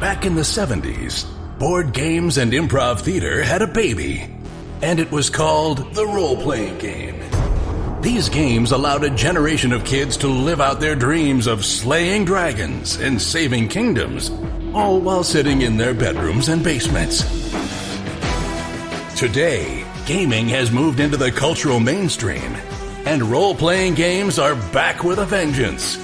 Back in the 70s, board games and improv theater had a baby, and it was called the role-playing game. These games allowed a generation of kids to live out their dreams of slaying dragons and saving kingdoms, all while sitting in their bedrooms and basements. Today, gaming has moved into the cultural mainstream, and role-playing games are back with a vengeance.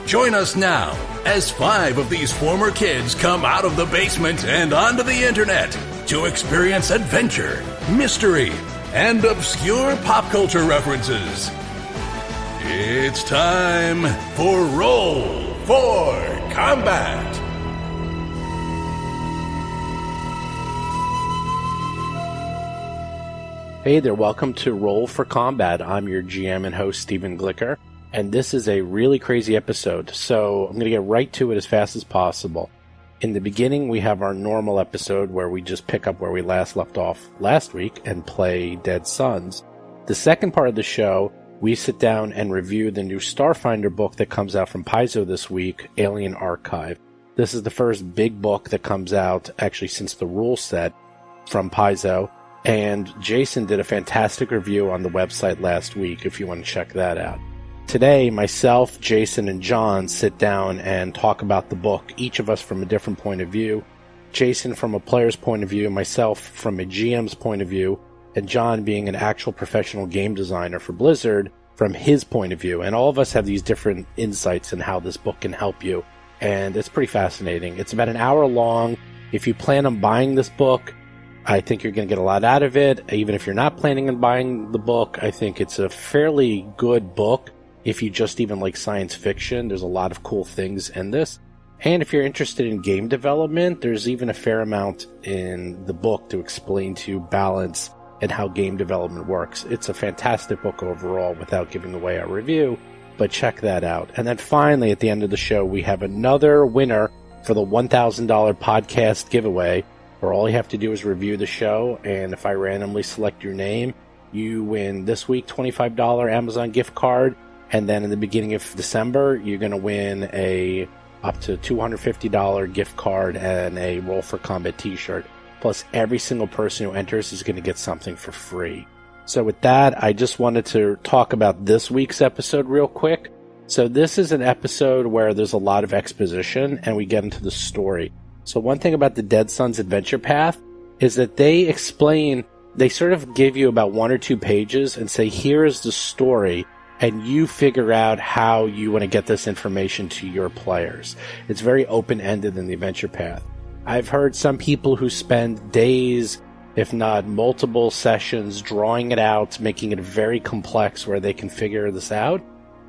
Join us now as 5 of these former kids come out of the basement and onto the internet to experience adventure, mystery, and obscure pop culture references. It's time for Roll for Combat! Hey there, welcome to Roll for Combat. I'm your GM and host, Stephen Glicker, and this is a really crazy episode, so I'm going to get right to it as fast as possible. In the beginning, we have our normal episode where we just pick up where we last left off last week and play Dead Sons. The second part of the show, we sit down and review the new Starfinder book that comes out from Paizo this week, Alien Archive. This is the first big book that comes out, actually since the rule set, from Paizo. And Jason did a fantastic review on the website last week if you want to check that out. Today, myself, Jason, and John sit down and talk about the book, each of us from a different point of view. Jason from a player's point of view, myself from a GM's point of view, and John being an actual professional game designer for Blizzard from his point of view. And all of us have these different insights in how this book can help you. And it's pretty fascinating. It's about an hour long. If you plan on buying this book, I think you're going to get a lot out of it. Even if you're not planning on buying the book, I think it's a fairly good book. If you just even like science fiction, there's a lot of cool things in this. And if you're interested in game development, there's even a fair amount in the book to explain to you balance and how game development works. It's a fantastic book overall without giving away our review, but check that out. And then finally, at the end of the show, we have another winner for the $1,000 podcast giveaway, where all you have to do is review the show, and if I randomly select your name, you win this week $25 Amazon gift card, and then in the beginning of December, you're going to win a up to $250 gift card and a Roll for Combat t-shirt. Plus, every single person who enters is going to get something for free. So with that, I just wanted to talk about this week's episode real quick. So this is an episode where there's a lot of exposition, and we get into the story. So one thing about the Dead Sons adventure path is that they sort of give you about 1 or 2 pages and say, here is the story, and you figure out how you want to get this information to your players. It's very open-ended in the adventure path. I've heard some people who spend days, if not multiple sessions, drawing it out, making it very complex where they can figure this out.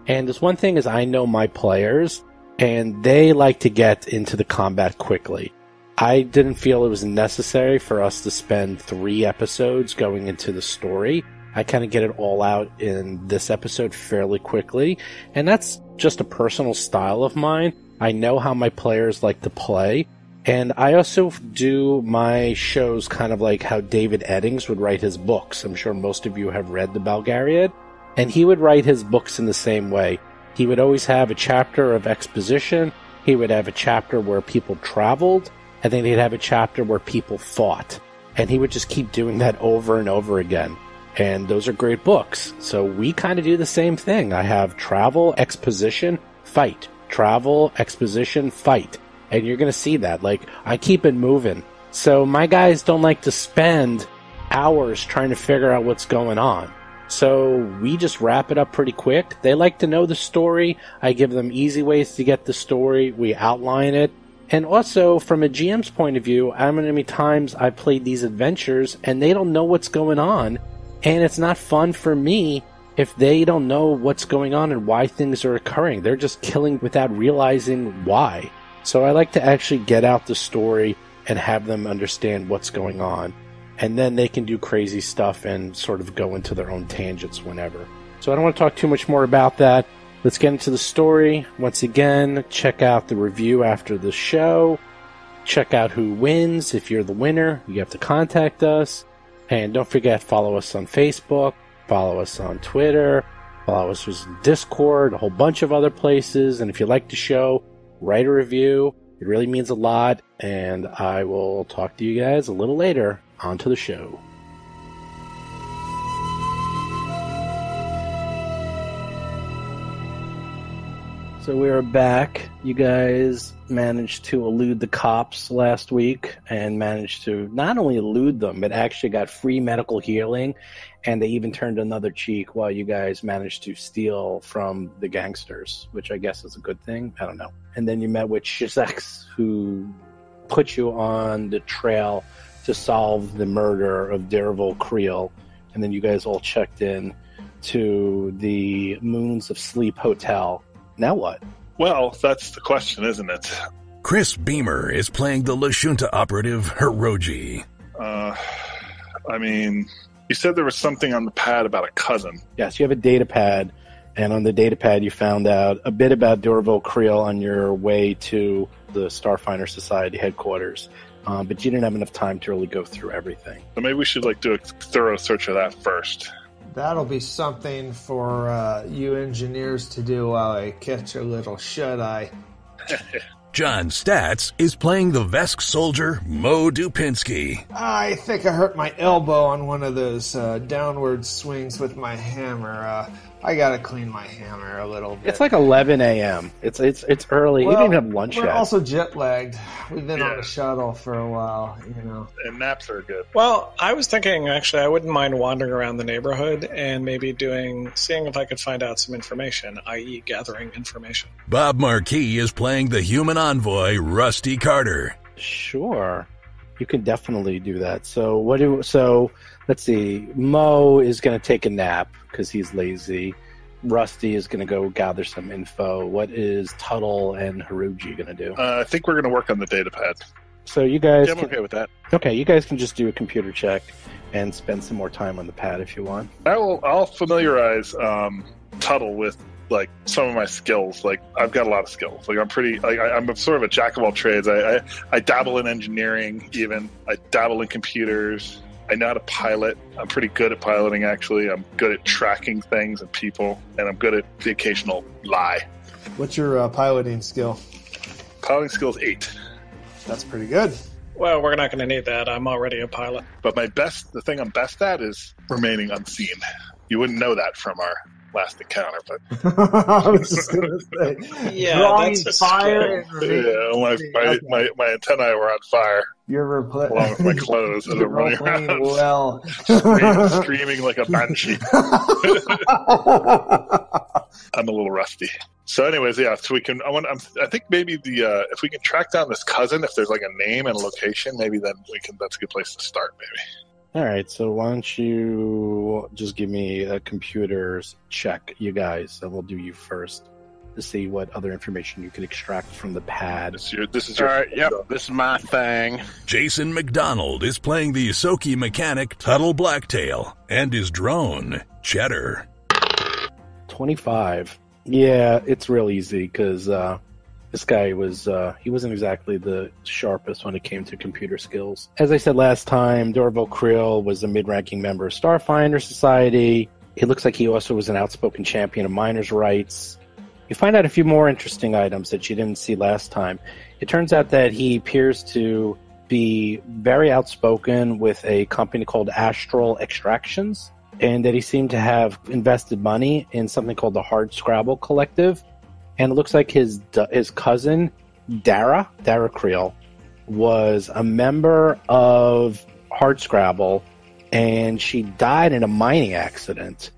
And there's one thing is I know my players, and they like to get into the combat quickly. I didn't feel it was necessary for us to spend 3 episodes going into the story. I kind of get it all out in this episode fairly quickly, and that's just a personal style of mine. I know how my players like to play, and I also do my shows kind of like how David Eddings would write his books. I'm sure most of you have read The Belgariad, and he would write his books in the same way. He would always have a chapter of exposition, he would have a chapter where people traveled, and then he'd have a chapter where people fought. And he would just keep doing that over and over again. And those are great books. So we kind of do the same thing. I have travel, exposition, fight. Travel, exposition, fight. And you're going to see that. Like, I keep it moving. So my guys don't like to spend hours trying to figure out what's going on. So we just wrap it up pretty quick. They like to know the story. I give them easy ways to get the story. We outline it. And also, from a GM's point of view, how many times I played these adventures and they don't know what's going on. And it's not fun for me if they don't know what's going on and why things are occurring. They're just killing without realizing why. So I like to actually get out the story and have them understand what's going on. And then they can do crazy stuff and sort of go into their own tangents whenever. So I don't want to talk too much more about that. Let's get into the story. Once again, check out the review after the show. Check out who wins. If you're the winner, you have to contact us. And don't forget, follow us on Facebook, follow us on Twitter, follow us on Discord, a whole bunch of other places. And if you like the show, write a review. It really means a lot, and I will talk to you guys a little later. On to the show. So we're back. You guys managed to elude the cops last week and managed to not only elude them, but actually got free medical healing, and they even turned another cheek while you guys managed to steal from the gangsters, which I guess is a good thing. I don't know. And then you met with Shizex, who put you on the trail to solve the murder of Daredevil Kreel, and then you guys all checked in to the Moons of Sleep Hotel. Now what? Well, that's the question, isn't it? Chris Beamer is playing the Lashunta operative Hiroji. I mean, you said there was something on the pad about a cousin. Yes, you have a data pad, and on the data pad you found out a bit about Daredevil Kreel on your way to the Starfinder Society headquarters, but you didn't have enough time to really go through everything. So maybe we should do a thorough search of that first. That'll be something for you engineers to do while I catch a little shut-eye. John Statz is playing the Vesk soldier Mo Dupinsky. I think I hurt my elbow on one of those downward swings with my hammer. I gotta clean my hammer a little bit. It's like 11 a.m. It's early. You didn't have lunch we're yet. We're also jet-lagged. We've been on the shuttle for a while, you know. And naps are good. Well, I was thinking, actually, I wouldn't mind wandering around the neighborhood and maybe seeing if I could find out some information, i.e. gathering information. Bob Marquis is playing the human envoy Rusty Carter. Sure. You can definitely do that. So let's see. Mo is going to take a nap because he's lazy. Rusty is going to go gather some info. What is Tuttle and Hiroji going to do? I think we're going to work on the data pad. So you guys... Yeah, I'm okay with that. Okay, you guys can just do a computer check and spend some more time on the pad if you want. I'll familiarize Tuttle with some of my skills. I've got a lot of skills. I'm sort of a jack of all trades. I dabble in engineering, even. I dabble in computers. I know how to pilot. I'm pretty good at piloting, actually. I'm good at tracking things and people, and I'm good at the occasional lie. What's your piloting skill? Piloting skill is 8. That's pretty good. Well, we're not going to need that. I'm already a pilot. But the thing I'm best at is remaining unseen. You wouldn't know that from our last encounter, but I was just going to say, yeah, drawing that's fire. My antennae were on fire. You're along with my clothes as I'm running around, well, screaming like a banshee. I'm a little rusty. So, anyways, yeah. So I think maybe if we can track down this cousin, if there's a name and a location, maybe then that's a good place to start. Maybe. All right, so why don't you just give me a computer's check, you guys, and we'll do you first to see what other information you can extract from the pad. This is your all right, yep, this is my thing. Jason McDonald is playing the Soki mechanic Tuttle Blacktail and his drone, Cheddar. 25. Yeah, it's real easy because this guy he wasn't exactly the sharpest when it came to computer skills. As I said last time, Daredevil Kreel was a mid-ranking member of Starfinder Society. It looks like he also was an outspoken champion of miners' rights. You find out a few more interesting items that you didn't see last time. It turns out that he appears to be very outspoken with a company called Astral Extractions, and that he seemed to have invested money in something called the Hard Scrabble Collective. And it looks like his cousin, Dara Kreel, was a member of Hard Scrabble, and she died in a mining accident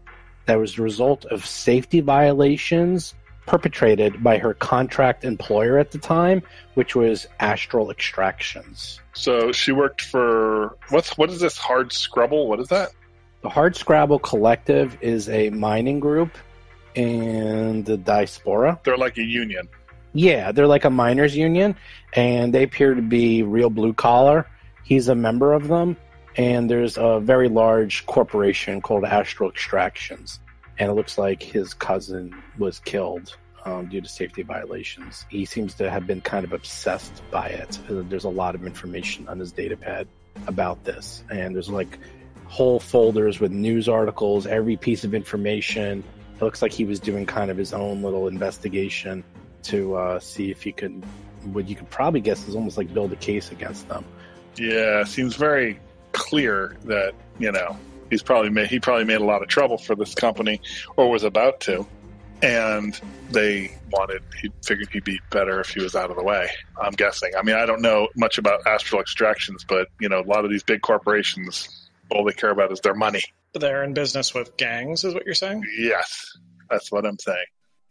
that was the result of safety violations perpetrated by her contract employer at the time, which was Astral Extractions. So she worked for... What is this Hard Scrabble? What is that? The Hard Scrabble Collective is a mining group in the diaspora. They're like a union. Yeah, they're like a miners' union, and they appear to be real blue-collar. He's a member of them, and there's a very large corporation called Astral Extractions, and it looks like his cousin was killed due to safety violations. He seems to have been kind of obsessed by it. There's a lot of information on his datapad about this, and there's whole folders with news articles, every piece of information. It looks like he was doing kind of his own little investigation to see if he could what you could probably guess is almost like build a case against them. Yeah, seems very clear that, he probably made a lot of trouble for this company, or was about to, and he figured he'd be better if he was out of the way, I'm guessing. I mean, I don't know much about astral extractions, but, a lot of these big corporations, all they care about is their money. They're in business with gangs, is what you're saying? Yes, that's what I'm saying.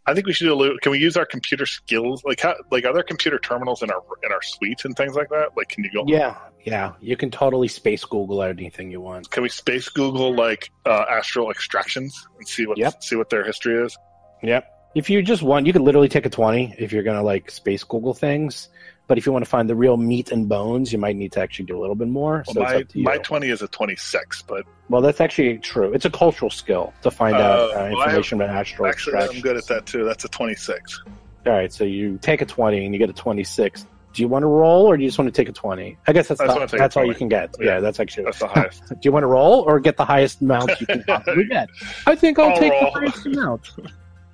I think we should can we use our computer skills? Are there computer terminals in our suite and things like that? Like, can you go? Yeah. You can totally space Google anything you want. Can we space Google astral extractions and see what their history is? Yep. If you just want, you could literally take a 20 if you're going to space Google things. But if you want to find the real meat and bones, you might need to actually do a little bit more. Well, so it's up to you. My 20 is a 26, but... Well, that's actually true. It's a cultural skill to find out information about astral extractions. I'm good at that, too. That's a 26. All right, so you take a 20 and you get a 26. Do you want to roll, or do you just want to take a 20? I guess that's all you can get. Yeah, that's the highest. Do you want to roll, or get the highest amount you can possibly get? I think I'll take the highest amount.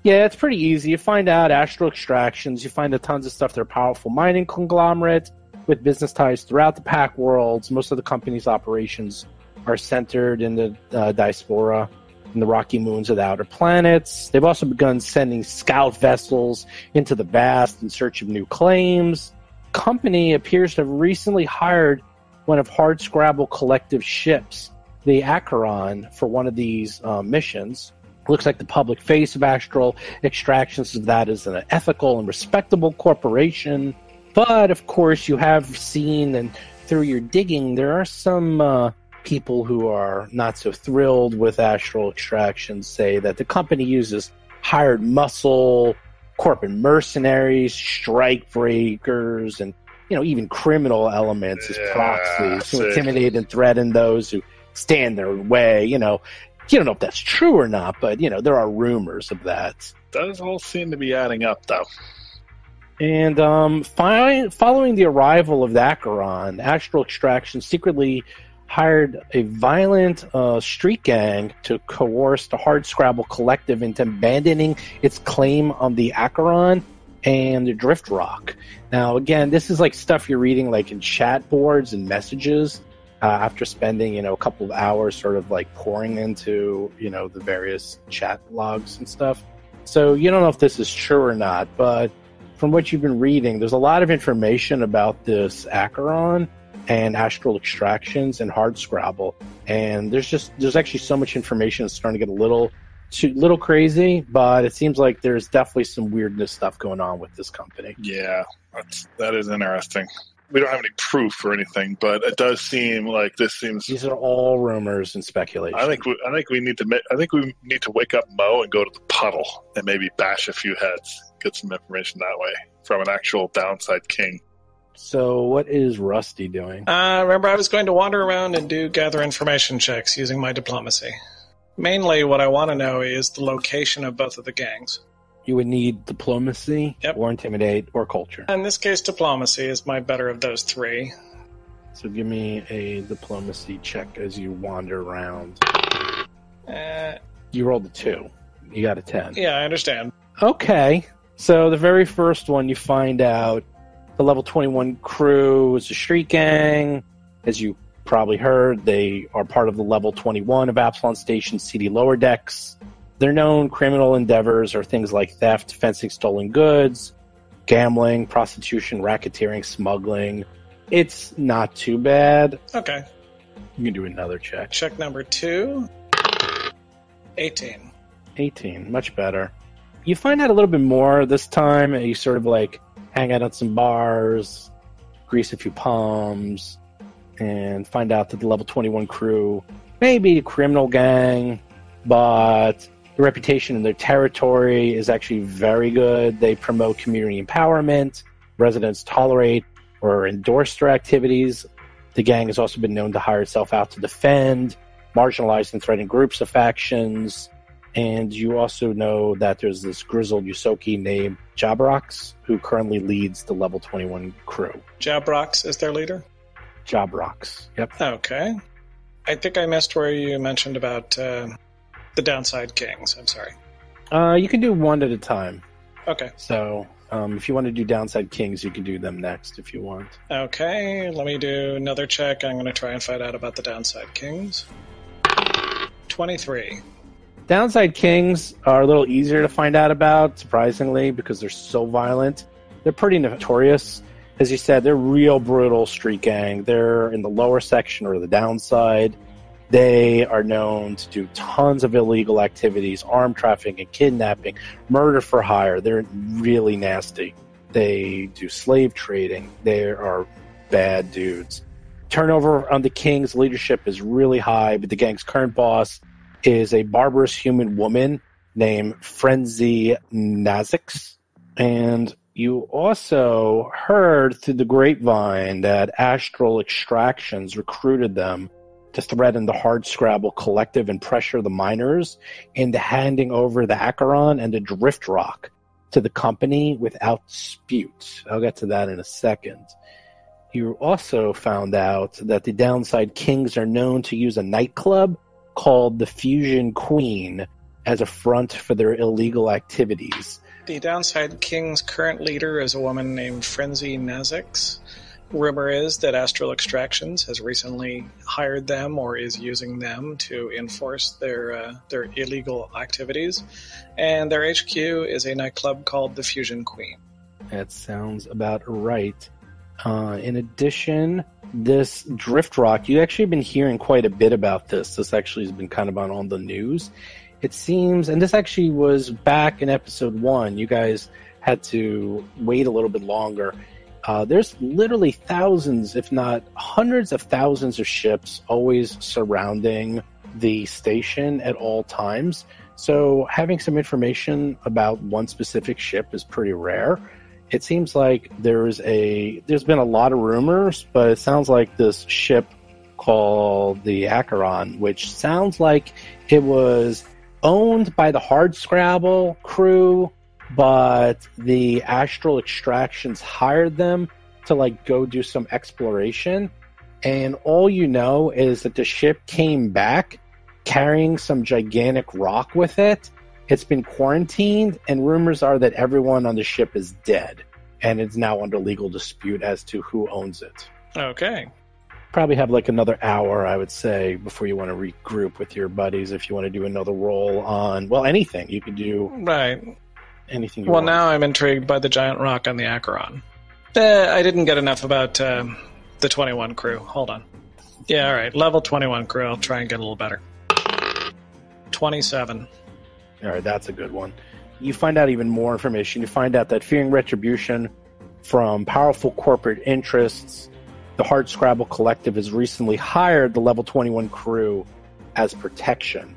Yeah, it's pretty easy. You find out astral extractions. You find tons of stuff. They're a powerful mining conglomerate with business ties throughout the Pac worlds. Most of the company's operations are centered in the diaspora, in the rocky moons of the outer planets. They've also begun sending scout vessels into the vast in search of new claims. Company appears to have recently hired one of Hardscrabble Collective's ships, the Acheron, for one of these missions. Looks like the public face of astral extractions of that is an ethical and respectable corporation. But, of course, you have seen, and through your digging, there are some people who are not so thrilled with astral extractions, say that the company uses hired muscle, corporate mercenaries, strike breakers, and even criminal elements as proxies to intimidate and threaten those who stand in their way. You don't know if that's true or not, but, there are rumors of that. Does all seem to be adding up, though. And following the arrival of the Acheron, Astral Extraction secretly hired a violent street gang to coerce the Hardscrabble Collective into abandoning its claim on the Acheron and the Drift Rock. Now, again, this is stuff you're reading in chat boards and messages. After spending, a couple of hours sort of pouring into, the various chat logs and stuff. So you don't know if this is true or not, but from what you've been reading, there's a lot of information about this Acheron and astral extractions and Hardscrabble. And there's actually so much information it's starting to get a little crazy, but it seems like there's definitely some weirdness stuff going on with this company. Yeah, that is interesting. We don't have any proof or anything, but it does seem like this seems. These are all rumors and speculation. I think we need to wake up Mo and go to the puddle and maybe bash a few heads, get some information that way from an actual downside king. So, what is Rusty doing? Remember, I was going to wander around and gather information checks using my diplomacy. Mainly, what I want to know is the location of both of the gangs. You would need diplomacy, or intimidate, or culture. In this case, diplomacy is my better of those three. So give me a diplomacy check as you wander around. You rolled a 2. You got a 10. Yeah, I understand. Okay. So the very first one, you find out the level 21 crew is a street gang. As you probably heard, they are part of the level 21 of Absalom Station's CD lower decks. Their known criminal endeavors are things like theft, fencing stolen goods, gambling, prostitution, racketeering, smuggling. It's not too bad. Okay. You can do another check. Check number 2. 18. 18. Much better. You find out a little bit more this time. You sort of hang out at some bars, grease a few palms, and find out that the level 21 crew may be a criminal gang, but the reputation in their territory is actually very good. They promote community empowerment. Residents tolerate or endorse their activities. The gang has also been known to hire itself out to defend marginalized and threatened groups of factions. And you also know that there's this grizzled Yusoki named Jabrox, who currently leads the level 21 crew. Jabrox is their leader? Jabrox, yep. Okay. I think I missed where you mentioned about the downside kings. I'm sorry. You can do one at a time. Okay. So If you want to do Downside Kings, you can do them next if you want. Okay, let me do another check. I'm going to try and find out about the Downside Kings. 23. Downside Kings are a little easier to find out about, surprisingly, because they're so violent. They're pretty notorious. As you said, they're real brutal street gang. They're in the lower section or the downside. They are known to do tons of illegal activities, armed trafficking, kidnapping, murder for hire. They're really nasty. They do slave trading. They are bad dudes. Turnover on the King's leadership is really high, but the gang's current boss is a barbarous human woman named Frenzy Nazix. And you also heard through the grapevine that Astral Extractions recruited them to threaten the Hardscrabble Collective and pressure the miners into handing over the Acheron and the Drift Rock to the company without dispute. I'll get to that in a second. You also found out that the Downside Kings are known to use a nightclub called the Fusion Queen as a front for their illegal activities. The Downside King's current leader is a woman named Frenzy Nazix. Rumor is that Astral Extractions has recently hired them or is using them to enforce their illegal activities. And their HQ is a nightclub called the Fusion Queen. That sounds about right. In addition, this Drift Rock, you actually have been hearing quite a bit about this. This actually has been kind of on the news. It seems, and this actually was back in episode 1. You guys had to wait a little bit longer. There's literally thousands, if not hundreds of thousands of ships always surrounding the station at all times. So having some information about one specific ship is pretty rare. It seems like there's been a lot of rumors, but it sounds like this ship called the Acheron, which sounds like it was owned by the Hardscrabble crew, but the Astral Extractions hired them to go do some exploration. And all you know is that the ship came back carrying some gigantic rock with it. It's been quarantined, and rumors are that everyone on the ship is dead, and it's now under legal dispute as to who owns it. Okay. Probably have another hour, I would say, before you want to regroup with your buddies if you want to do another roll on, anything. You could do right. Anything you want. Now I'm intrigued by the giant rock on the Acheron. I didn't get enough about the 21 crew. Hold on. Yeah, all right. Level 21 crew. I'll try and get a little better. 27. All right, that's a good one. You find out even more information. You find out that fearing retribution from powerful corporate interests, the Hardscrabble Collective has recently hired the Level 21 crew as protection.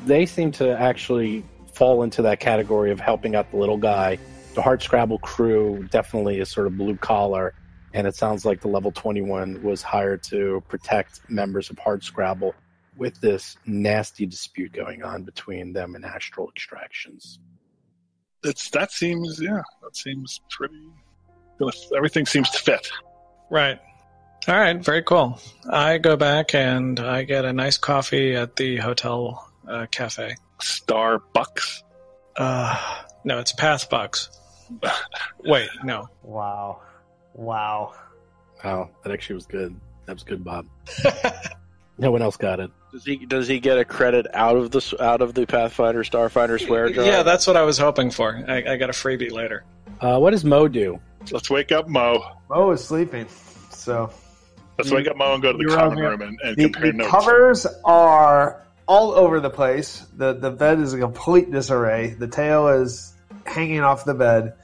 They seem to actually fall into that category of helping out the little guy. The Hardscrabble crew definitely is sort of blue collar, and it sounds like the Level 21 was hired to protect members of Hardscrabble with this nasty dispute going on between them and Astral Extractions. That seems pretty. Everything seems to fit. Right. All right. Very cool. I go back and I get a nice coffee at the hotel cafe. Starbucks. No, it's Pathbucks. Wait, no. Wow. Wow, that actually was good. That was good, Bob. No one else got it. Does he get a credit out of the Pathfinder Starfinder swear jar? Yeah, that's what I was hoping for. I got a freebie later. What does Mo do? Let's wake up Mo. Mo is sleeping, so let's wake up Mo and go to the common room and compare notes. The covers are all over the place. The bed is a complete disarray. The tail is hanging off the bed.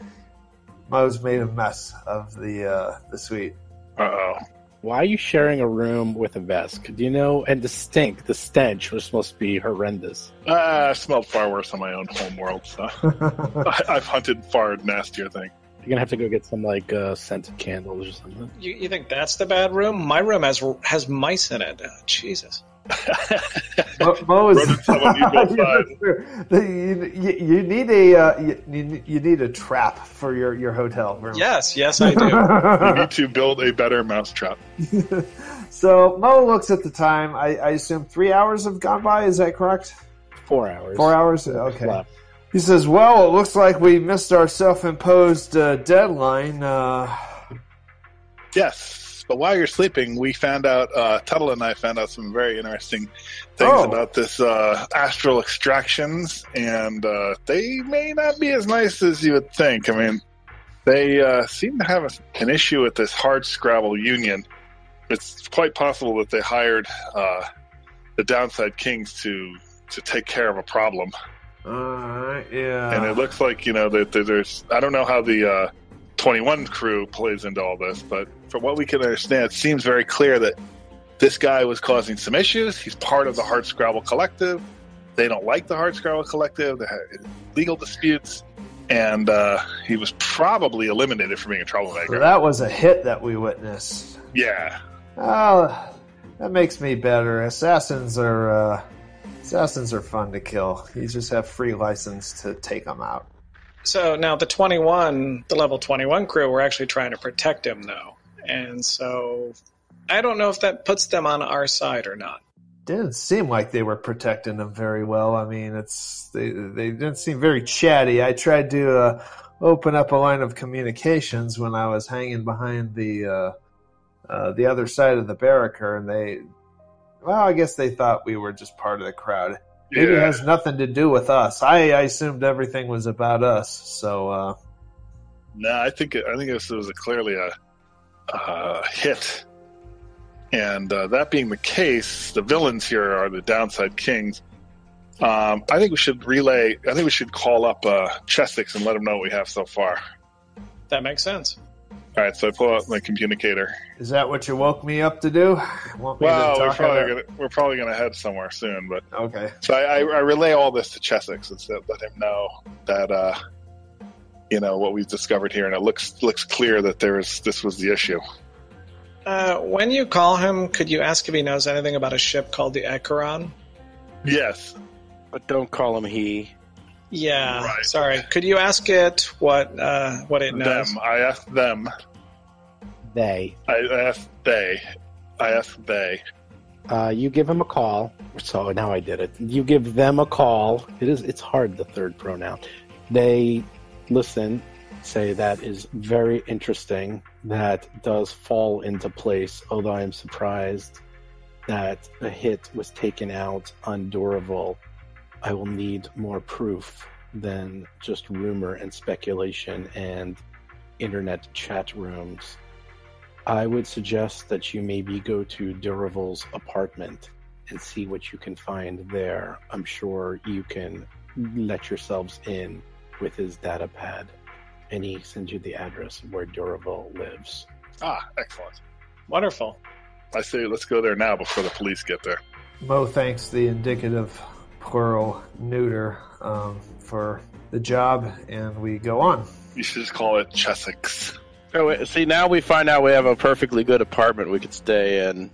Mo's made a mess of the suite. Uh-oh. Why are you sharing a room with a Vesk? Do you know? And the stench was supposed to be horrendous. I smelled far worse on my own home world, so I've hunted far nastier things. You're going to have to go get some, scented candles or something. You think that's the bad room? My room has mice in it. Jesus. Mo is, you need a trap for your hotel room. Yes, I do. You need to build a better mousetrap. So Mo looks at the time. I assume 3 hours have gone by. Is that correct? 4 hours. 4 hours. Okay. He says, well, it looks like we missed our self-imposed deadline. Yes, but while you're sleeping, we found out, Tuttle and I found out some very interesting things about this astral extractions, and they may not be as nice as you would think. I mean, they seem to have an issue with this Hardscrabble Union. It's quite possible that they hired the Downside Kings to take care of a problem. Yeah. And it looks like, that there's... I don't know how the 21 crew plays into all this, but from what we can understand, it seems very clear that this guy was causing some issues. He's part of the Hardscrabble Collective. They don't like the Hardscrabble Collective. They have legal disputes. And he was probably eliminated for being a troublemaker. So that was a hit that we witnessed. Yeah. Oh, that makes me better. Assassins are fun to kill. You just have free license to take them out. So now the level 21 crew were actually trying to protect him, though. And so I don't know if that puts them on our side or not. Didn't seem like they were protecting them very well. I mean, they didn't seem very chatty. I tried to open up a line of communications when I was hanging behind the other side of the barrier, and I guess they thought we were just part of the crowd. Maybe it has nothing to do with us. I assumed everything was about us. So, no, I think this was clearly a hit. And that being the case, the villains here are the Downside Kings. I think we should call up Chessex and let them know what we have so far. That makes sense. All right, so I pull out my communicator. Is that what you woke me up to do? We're probably going to head somewhere soon, but okay. So I relay all this to Chessex and let him know that what we've discovered here, and it looks clear that this was the issue. When you call him, could you ask if he knows anything about a ship called the Acheron? Yes, but don't call him he. Yeah, right. Sorry. Could you ask it what it knows? Them. I asked them. They. I asked they. You give him a call. So now I did it. You give them a call. It's hard, the third pronoun. They listen, say that is very interesting. That does fall into place, although I'm surprised that a hit was taken out on Dorival. I will need more proof than just rumor and speculation and internet chat rooms. I would suggest that you maybe go to Dorival's apartment and see what you can find there. I'm sure you can let yourselves in with his data pad, and he sends you the address of where Dorival lives. Ah, excellent. Wonderful. I say let's go there now before the police get there. Mo thanks the indicative plural neuter for the job, and we go on. You should just call it Chessex. Oh, wait, see, now we find out we have a perfectly good apartment we could stay in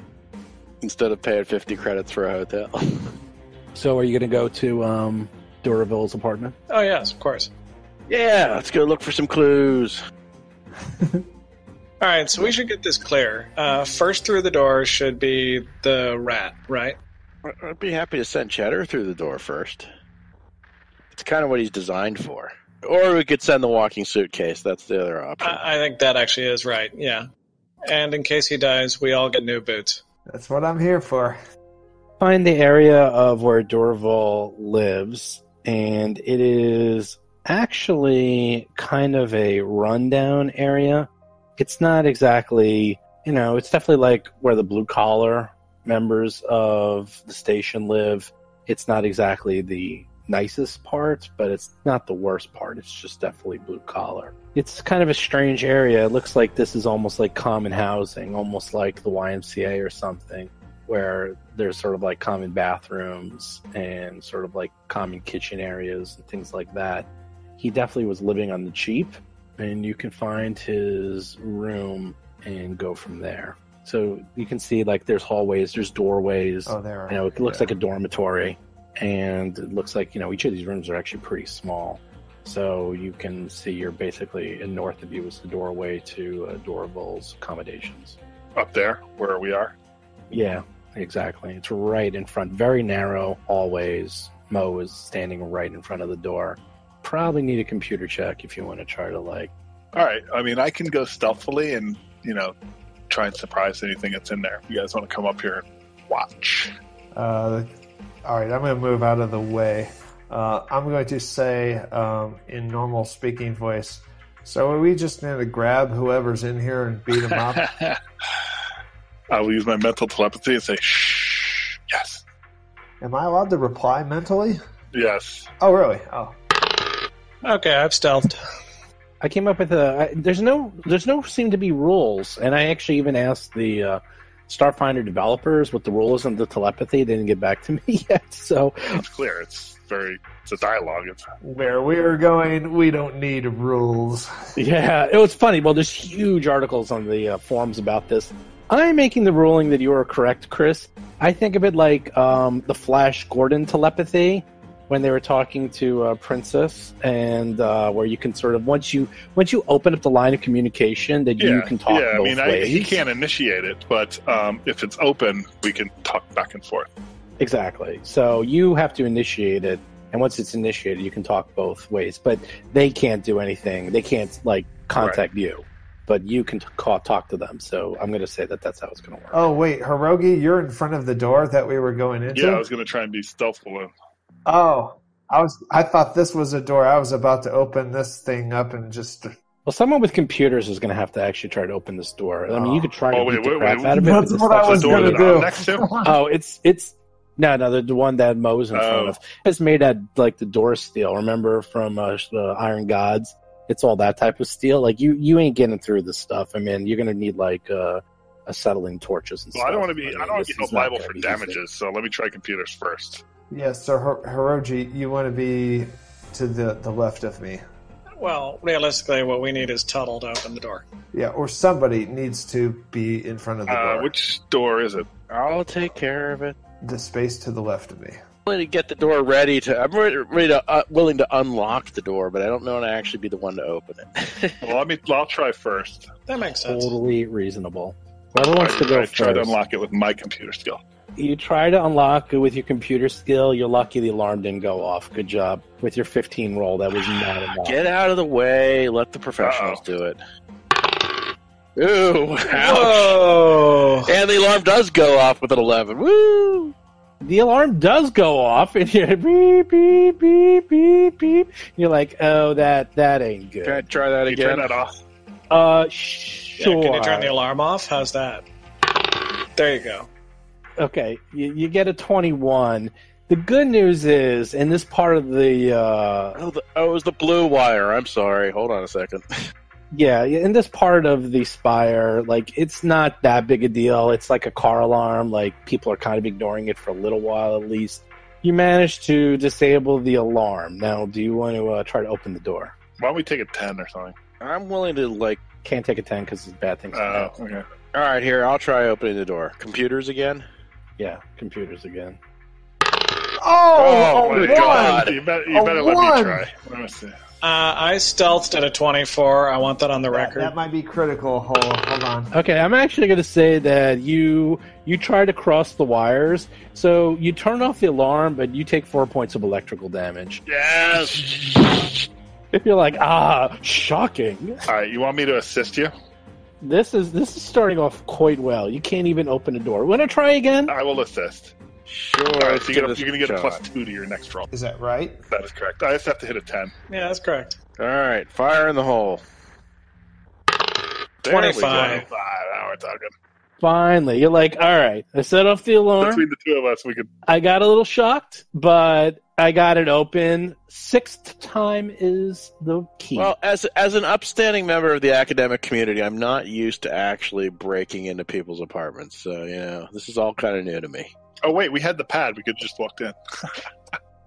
instead of paying 50 credits for a hotel. So are you going to go to Dorival's apartment? Oh, yes, of course. Yeah, let's go look for some clues. All right, so we should get this clear. First through the door should be the rat, right? I'd be happy to send Cheddar through the door first. It's kind of what he's designed for. Or we could send the walking suitcase. That's the other option. I think that actually is right, yeah. And in case he dies, we all get new boots. That's what I'm here for. Find the area of where Dorival lives, and it is actually kind of a rundown area. It's not exactly, it's definitely like where the blue-collar members of the station live. It's not exactly the nicest part, but it's not the worst part. It's just definitely blue-collar. It's kind of a strange area. It looks like this is almost like common housing, almost like the YMCA or something, where there's sort of like common bathrooms and sort of like common kitchen areas and things like that. He definitely was living on the cheap, and you can find his room and go from there. So you can see like there's hallways, there's doorways. Oh, there are. It looks like a dormitory, and it looks like each of these rooms are actually pretty small. So you can see you're basically in north of you is the doorway to Dorival's accommodations. Up there, where we are? Yeah, exactly. It's right in front. Very narrow hallways. Mo is standing right in front of the door. probably need a computer check if you want to try to All right. I mean, I can go stealthily and try and surprise anything that's in there. You guys want to come up here and watch? All right, I'm going to move out of the way. I'm going to say in normal speaking voice, so are we just going to grab whoever's in here and beat them up? I will use my mental telepathy and say, shh, yes. Am I allowed to reply mentally? Yes. Oh, really? Oh. Okay, I've stealthed. I came up with there's no seem to be rules, and I actually even asked the Starfinder developers what the rule is on the telepathy. They didn't get back to me yet, so It's clear. It's a dialogue. Where we're going, we don't need rules. yeah, it was funny. Well, there's huge articles on the forums about this. I'm making the ruling that you are correct, Chris. I think of it like the Flash Gordon telepathy when they were talking to Princess, and where you can sort of once you open up the line of communication, that you can talk both ways. He can't initiate it, but if it's open, we can talk back and forth. Exactly. So you have to initiate it, and once it's initiated, you can talk both ways. But they can't do anything. They can't contact you, but you can talk to them. So I'm going to say that that's how it's going to work. Oh, wait, Hirogi, you're in front of the door that we were going into? Yeah, I was going to try and be stealthful. Oh, I thought this was a door. I was about to open this thing up and just... Well, someone with computers is going to have to actually try to open this door. I mean, you could try to beat the crap out of it. That's what I was going to do. Next to? Oh, it's no, the one that Mo's in front of. It's made out like the door steel. Remember from the Iron Gods? It's all that type of steel. Like you ain't getting through this stuff. I mean, you're going to need acetylene torches and stuff. I don't want to be liable for damages. So let me try computers first. Yes, so Hiroji, you want to be to the left of me. Well, realistically, what we need is Tuttle to open the door. Yeah, or somebody needs to be in front of the door. Which door is it? I'll take care of it. The space to the left of me. I'm willing to get the door ready to. I'm ready to willing to unlock the door, but I don't know how to actually be the one to open it. Well, I'll try first. That makes sense. Totally reasonable. Whoever wants to go I try to first. unlock it with my computer skill. You try to unlock it with your computer skill. You're lucky the alarm didn't go off. Good job. With your 15 roll, that was not enough. Get out of the way. Let the professionals do it. Ooh, ouch. Whoa! And the alarm does go off with an 11. Woo! The alarm does go off, and you're beep, beep, beep, beep, beep. You're like, oh, that ain't good. Can I try that You again? turn that off. Sure. Yeah, can you turn the alarm off? How's that? There you go. Okay, you get a 21. The good news is, in this part of the... it was the blue wire. I'm sorry. Hold on a second. Yeah, in this part of the spire, it's not that big a deal. It's like a car alarm. People are kind of ignoring it for a little while at least. You managed to disable the alarm. Now, do you want to try to open the door? Why don't we take a 10 or something? I'm willing to, Can't take a 10 because it's bad things. Okay. All right, here. I'll try opening the door. Computers again? Yeah, computers again. Oh, my one! God. You better let one! me try. Let me see. I stealthed at a 24. I want that on the record. That might be critical. Hold on. Okay, I'm actually going to say that you try to cross the wires, so you turn off the alarm, but you take 4 points of electrical damage. Yes! If you're like, shocking. All right, you want me to assist you? This is starting off quite well. You can't even open a door. Want to try again? I will assist. Sure. All right, let's so give you're this going to get a shot. +2 to your next roll. Is that right? That is correct. I just have to hit a 10. Yeah, that's correct. All right, fire in the hole. There we go. 25. Now we're talking. Finally, you're like, all right. I set off the alarm. Between the two of us, we could... I got a little shocked, but I got it open. Sixth time is the key. Well, as an upstanding member of the academic community, I'm not used to actually breaking into people's apartments. So, this is all kind of new to me. Oh, wait, we had the pad. We could have just walked in.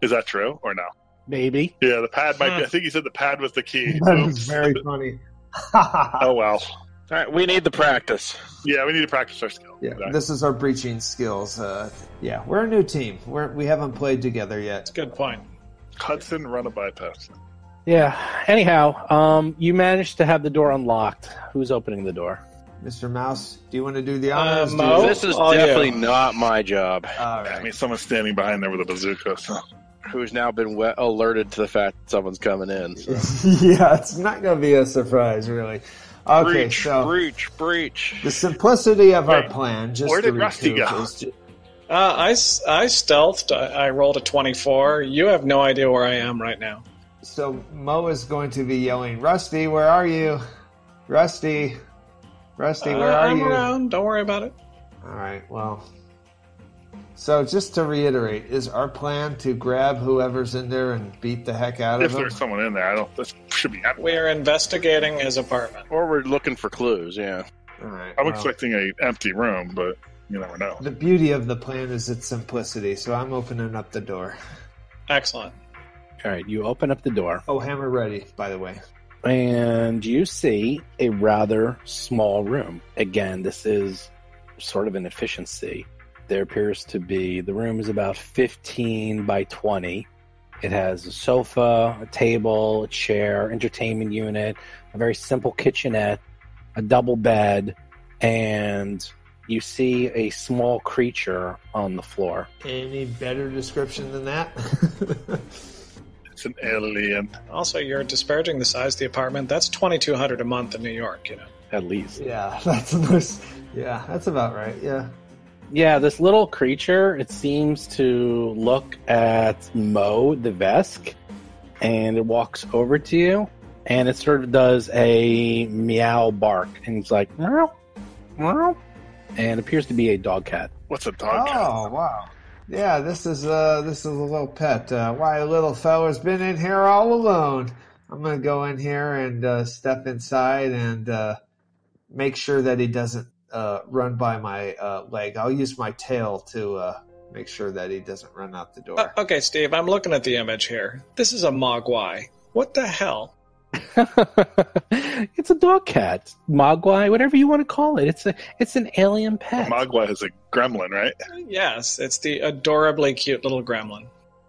Is that true or no? Maybe. Yeah, the pad might be... I think he said the pad was the key. That Oops. was very funny. Oh, well. All right, we need the practice. Yeah, we need to practice our skills. Yeah, Exactly. this is our breaching skills. We're a new team. We haven't played together yet. Good point. Hudson, run a bypass. Yeah. Anyhow, you managed to have the door unlocked. Who's opening the door? Mr. Mouse, do you want to do the honors? Mo? This is Oh, definitely yeah. not my job. All I right. mean, someone's standing behind there with a bazooka. So. Who's now been alerted to the fact that someone's coming in. So. Yeah, it's not going to be a surprise, really. Okay, breach. The simplicity of our plan, just where to did Rusty recoup, go? is I stealthed. I rolled a 24. You have no idea where I am right now. so Mo is going to be yelling, Rusty, where are you? Rusty, where are I'm you? around. Don't worry about it. All right, well. So just to reiterate, is our plan to grab whoever's in there and beat the heck out of If them? there's someone in there, this should be happening. We are investigating his apartment. Or we're looking for clues, yeah. All right, I'm well, expecting an empty room, but you never know. the beauty of the plan is its simplicity, so I'm opening up the door. Excellent. All right, you open up the door, Oh, hammer ready, by the way. and you see a rather small room. Again, this is sort of an efficiency. There appears to be, the room is about 15 by 20. It has a sofa, a table, a chair, entertainment unit, a very simple kitchenette, a double bed, and you see a small creature on the floor. Any better description than that? It's an alien. Also, you're disparaging the size of the apartment. That's $2,200 a month in New York, you know. At least. Yeah, that's nice. Yeah, that's about right. Yeah. Yeah, this little creature, it seems to look at Mo, the Vesk, and it walks over to you, and it sort of does a meow bark, and it's like, meow, meow, and appears to be a dog cat. What's a dog cat? Oh, wow. Yeah, this is a little pet. Why, little fella's been in here all alone. I'm gonna go in here and step inside and make sure that he doesn't run by my leg. I'll use my tail to make sure that he doesn't run out the door. Okay, Steve, I'm looking at the image here. This is a mogwai. What the hell? It's a dog cat, mogwai, whatever you want to call it. It's an alien pet. Mogwai is a gremlin, right? Yes, it's the adorably cute little gremlin.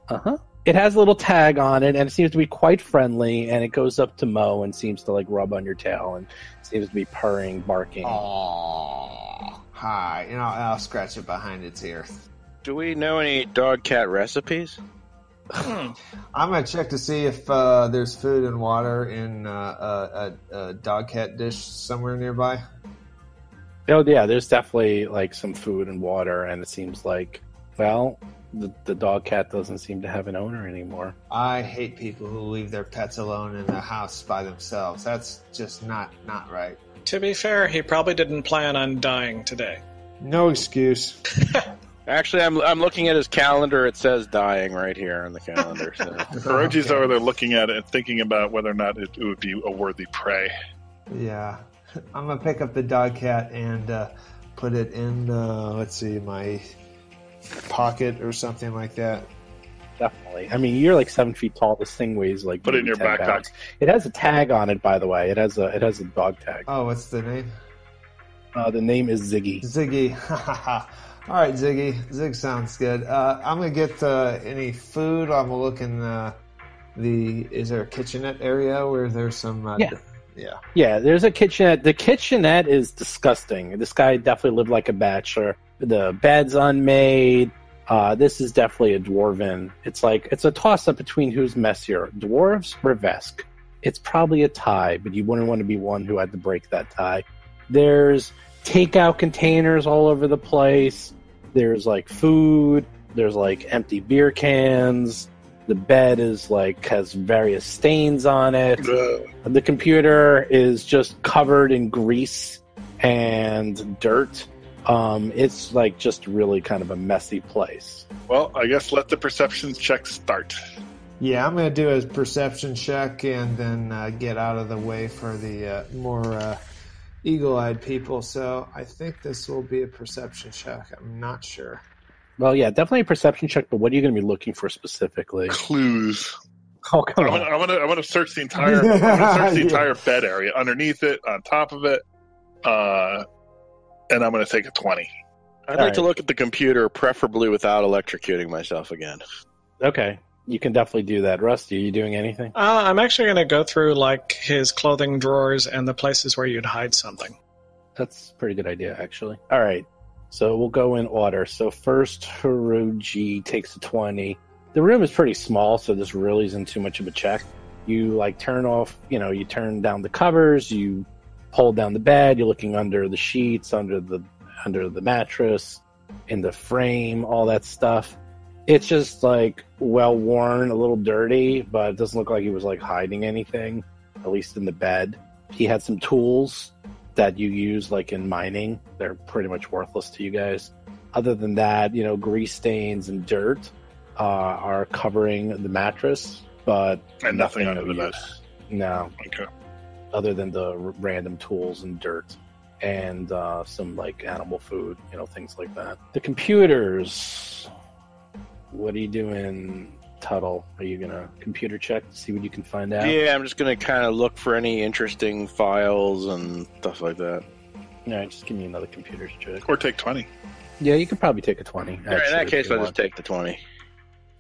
Uh-huh. It has a little tag on it, and it seems to be quite friendly, and it goes up to Mo and seems to like rub on your tail and seems to be purring, barking. Oh, hi. I'll scratch it behind its ear. Do we know any dog cat recipes? I'm gonna check to see if there's food and water in a dog cat dish somewhere nearby. Oh yeah, there's definitely like some food and water, and it seems like, well, the dog cat doesn't seem to have an owner anymore. I hate people who leave their pets alone in the house by themselves. That's just not right. To be fair, he probably didn't plan on dying today. No excuse. Actually, I'm looking at his calendar. It says dying right here on the calendar. So. Hiroji's over there looking at it and thinking about whether or not it would be a worthy prey. Yeah. I'm going to pick up the dog cat and put it in, my pocket or something like that. Definitely. I mean, you're like 7 feet tall. This thing weighs like Put it in your 10 backpack. pounds. It has a tag on it, by the way. It has a dog tag. Oh, what's the name? The name is Ziggy. Ziggy. All right, Ziggy. Zig sounds good. I'm going to get any food. I'm looking is there a kitchenette area where there's some... Yeah, there's a kitchenette. The kitchenette is disgusting. This guy definitely lived like a bachelor. The bed's unmade. This is definitely a dwarven. It's a toss-up between who's messier, dwarves or Vesk. It's probably a tie, but you wouldn't want to be one who had to break that tie. There's takeout containers all over the place. There's like food. There's like empty beer cans. The bed is has various stains on it. The computer is just covered in grease and dirt. It's just really kind of a messy place. Well, I guess let the perception check start. Yeah, I'm going to do a perception check and then get out of the way for the more eagle-eyed people. So I think this will be a perception check. I'm not sure. Well, yeah, definitely a perception check, but what are you going to be looking for specifically? Clues. Oh, come on. I'm gonna search the entire. I'm gonna search the entire bed area, underneath it, on top of it, and I'm gonna take a 20. I'd like to look at the computer, preferably without electrocuting myself again. Okay, you can definitely do that. Rusty, are you doing anything? I'm actually going to go through his clothing drawers and the places where you'd hide something. That's a pretty good idea, actually. All right, so we'll go in order. So first, Hiroji takes a 20. The room is pretty small, so this really isn't too much of a check. You like turn off, you turn down the covers, you pull down the bed, you're looking under the sheets, under the mattress, in the frame, all that stuff. It's just like well worn, a little dirty, but it doesn't look like he was like hiding anything, at least in the bed. He had some tools that you use like in mining. They're pretty much worthless to you guys. Other than that, grease stains and dirt are covering the mattress, but And nothing under the bed. No. Okay. Other than the random tools and dirt and some like animal food, things like that. The computers. What are you doing, Tuttle? Are you gonna computer check to see what you can find out? Yeah, I'm just gonna kind of look for any interesting files and stuff like that. All right, just give me another computer check. Or take 20. Yeah, you could probably take a 20. All right, in that actually, case, if you I'll want. just take the 20.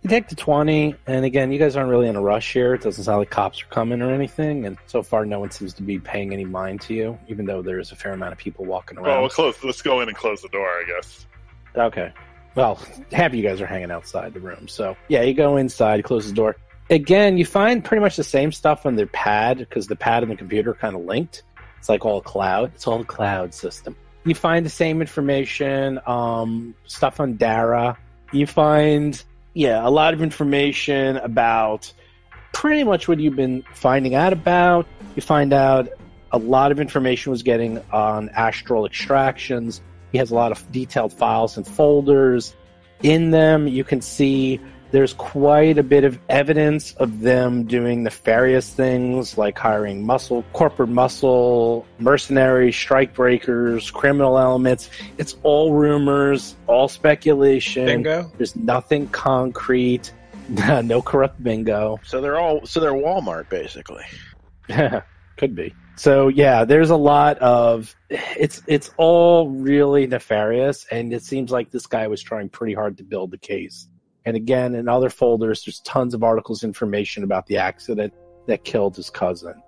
You take the 20, and again, you guys aren't really in a rush here. It doesn't sound like cops are coming or anything, and so far no one seems to be paying any mind to you, even though there's a fair amount of people walking around. Well, let's go in and close the door, I guess. Okay. Well, half of you guys are hanging outside the room, so yeah, you go inside, close the door. Again, you find pretty much the same stuff on their pad, because the pad and the computer are kind of linked. It's like all cloud. It's all a cloud system. You find the same information, stuff on Dara. You find... yeah, a lot of information about pretty much what you've been finding out about. You find out a lot of information was getting on astral extractions. He has a lot of detailed files and folders. In them, you can see there's quite a bit of evidence of them doing nefarious things like hiring corporate muscle, mercenaries, strikebreakers, criminal elements. It's all rumors, all speculation. Bingo. There's nothing concrete. No corrupt bingo. So they're Walmart basically. Could be. So yeah, there's a lot of it's all really nefarious, and it seems like this guy was trying pretty hard to build the case. And again, in other folders, there's tons of articles, information about the accident that killed his cousin.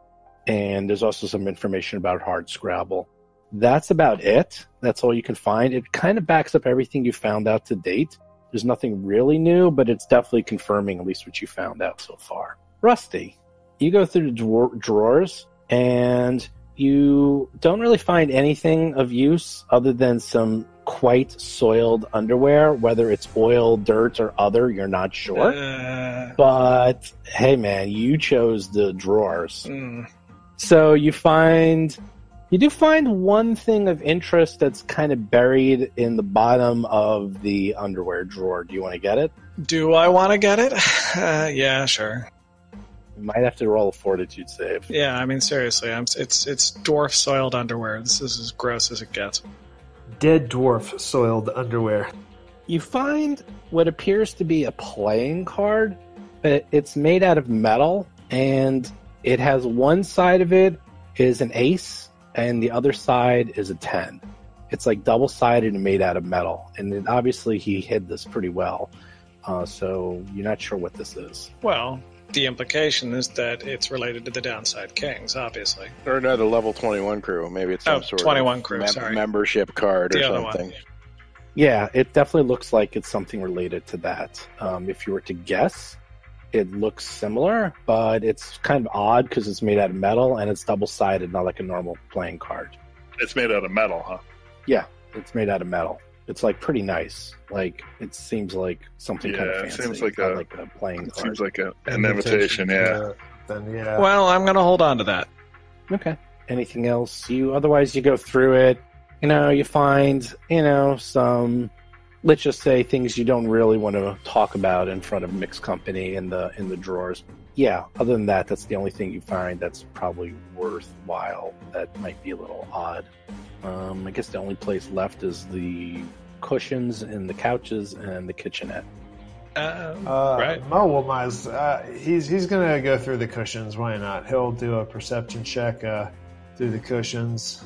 And there's also some information about Hardscrabble. That's about it. That's all you can find. It kind of backs up everything you found out to date. There's nothing really new, but it's definitely confirming at least what you found out so far. Rusty, you go through the drawers, and you don't really find anything of use other than some quite soiled underwear, whether it's oil, dirt, or other, you're not sure. But hey, man, you chose the drawers. So you do find one thing of interest that's kind of buried in the bottom of the underwear drawer. Do you want to get it? Do I want to get it? Yeah, sure. You might have to roll a fortitude save. Yeah, I mean, seriously, it's dwarf soiled underwear. This is as gross as it gets. Dead dwarf soiled underwear. You find what appears to be a playing card, but it's made out of metal, and it has one side of it is an ace, and the other side is a 10. It's like double-sided and made out of metal, and then obviously he hid this pretty well, so you're not sure what this is. Well, the implication is that it's related to the Downside Kings, obviously. Or another level 21 crew. Maybe it's some sort 21 of crew, sorry. membership card The or other something. one. Yeah, it definitely looks like it's something related to that. If you were to guess, it looks similar, but it's kind of odd because it's made out of metal and it's double-sided, not like a normal playing card. It's made out of metal, huh? Yeah, it's made out of metal. It's like pretty nice. Like it seems like something kind of Yeah, it fancy. seems like not a- like a playing It card. seems like an invitation, yeah. Then yeah. Well, I'm going to hold on to that. Okay. Anything else? Otherwise you go through it. You find some, let's just say, things you don't really want to talk about in front of mixed company in the drawers. Yeah. Other than that, that's the only thing you find that's probably worthwhile. That might be a little odd. I guess the only place left is the cushions and the couches and the kitchenette. Right. Mo will he's gonna go through the cushions. Why not? He'll do a perception check through the cushions.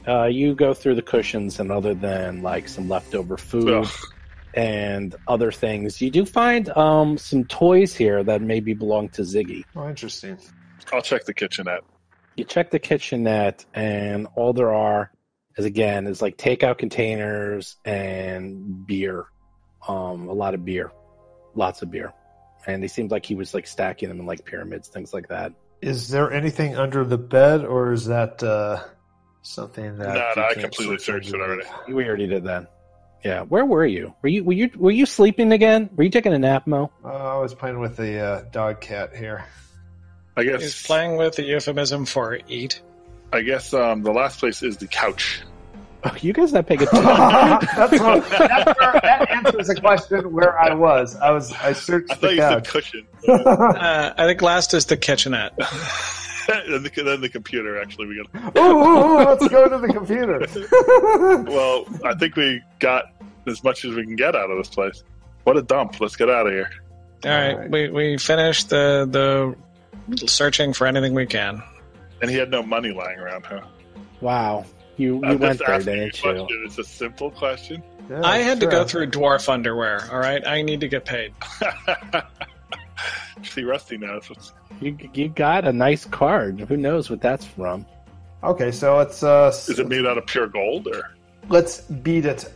You go through the cushions, and other than like some leftover food Ugh. and other things, you do find some toys here that maybe belong to Ziggy. Oh, interesting. I'll check the kitchenette. You check the kitchenette, and all there are is like takeout containers and beer. A lot of beer. Lots of beer. and they seemed like he was like stacking them in like pyramids, things like that. Is there anything under the bed, or is that something that? No, I completely searched it already. We already did that. Yeah, where were you? Were you sleeping again? Were you taking a nap, Mo? I was playing with the dog cat here. I guess He's playing with the euphemism for eat. I guess the last place is the couch. Oh, you guys not paying attention. That answers the question where I was. I searched I thought the you said couch. cushion. I think last is the kitchenette. And then the computer, actually. We got. Ooh, let's go to the computer. Well, I think we got as much as we can get out of this place. What a dump. Let's get out of here. All right. We finished the searching for anything we can. And he had no money lying around, huh? Wow. You I'm went just there, asking you a didn't you? question. It's a simple question. Yeah, I had to sure. go through dwarf underwear, all right? I need to get paid. See, Rusty knows. You got a nice card. Who knows what that's from? Okay, so let's Is it made out of pure gold, or? let's beat it.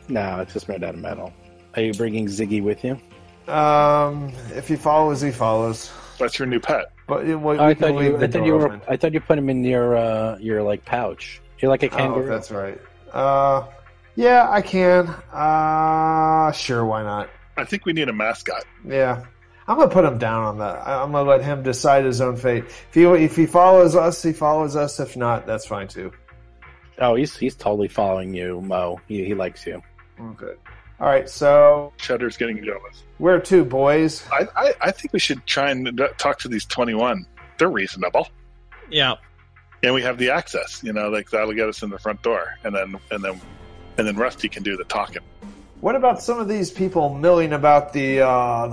No, it's just made out of metal. Are you bringing Ziggy with you? If he follows, he follows. That's your new pet. But I thought you put him in your like pouch. You're like a kangaroo. Oh, that's right. Yeah, I can. Sure, why not? I think we need a mascot. Yeah, I'm gonna put him down on that. I'm gonna let him decide his own fate. If he follows us, he follows us. If not, that's fine too. Oh, he's totally following you, Mo. He likes you. Okay. All right, so Cheddar's getting jealous. where to, boys? I think we should try and talk to these 21. They're reasonable. Yeah. And we have the access, like that'll get us in the front door, and then Rusty can do the talking. What about some of these people milling about the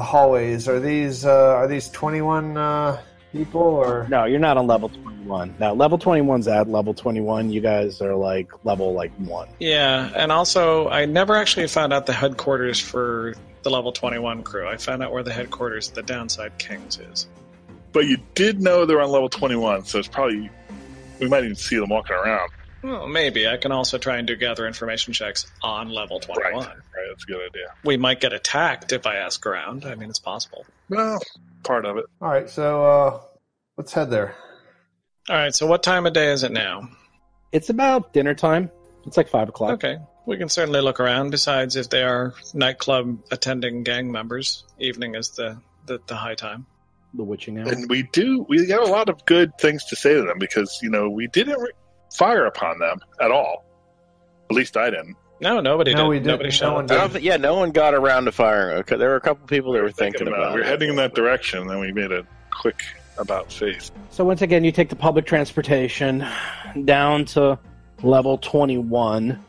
hallways? Are these 21 people or? No, you're not on level 21. Now, level 21's at level 21. You guys are like level 1. Yeah, and also I never actually found out the headquarters for the level 21 crew. I found out where the headquarters of the Downside Kings is. But you did know they're on level 21, so it's probably we might even see them walking around. Well, maybe. I can also try and do gather information checks on level 21. Right, that's a good idea. We might get attacked if I ask around. I mean, it's possible. Well, part of it. All right, so let's head there. All right, so what time of day is it now? It's about dinner time. It's like 5 o'clock. Okay, we can certainly look around. Besides, if they are nightclub attending gang members, evening is the high time. The witching hour. And we got a lot of good things to say to them because, we didn't fire upon them at all. At least I didn't. No, nobody did. We didn't. Nobody showed one up. did. No one got around to firing. Okay, there were a couple people that were thinking about We were it. heading in that direction, and then we made a quick about face. So once again, you take the public transportation down to level 21.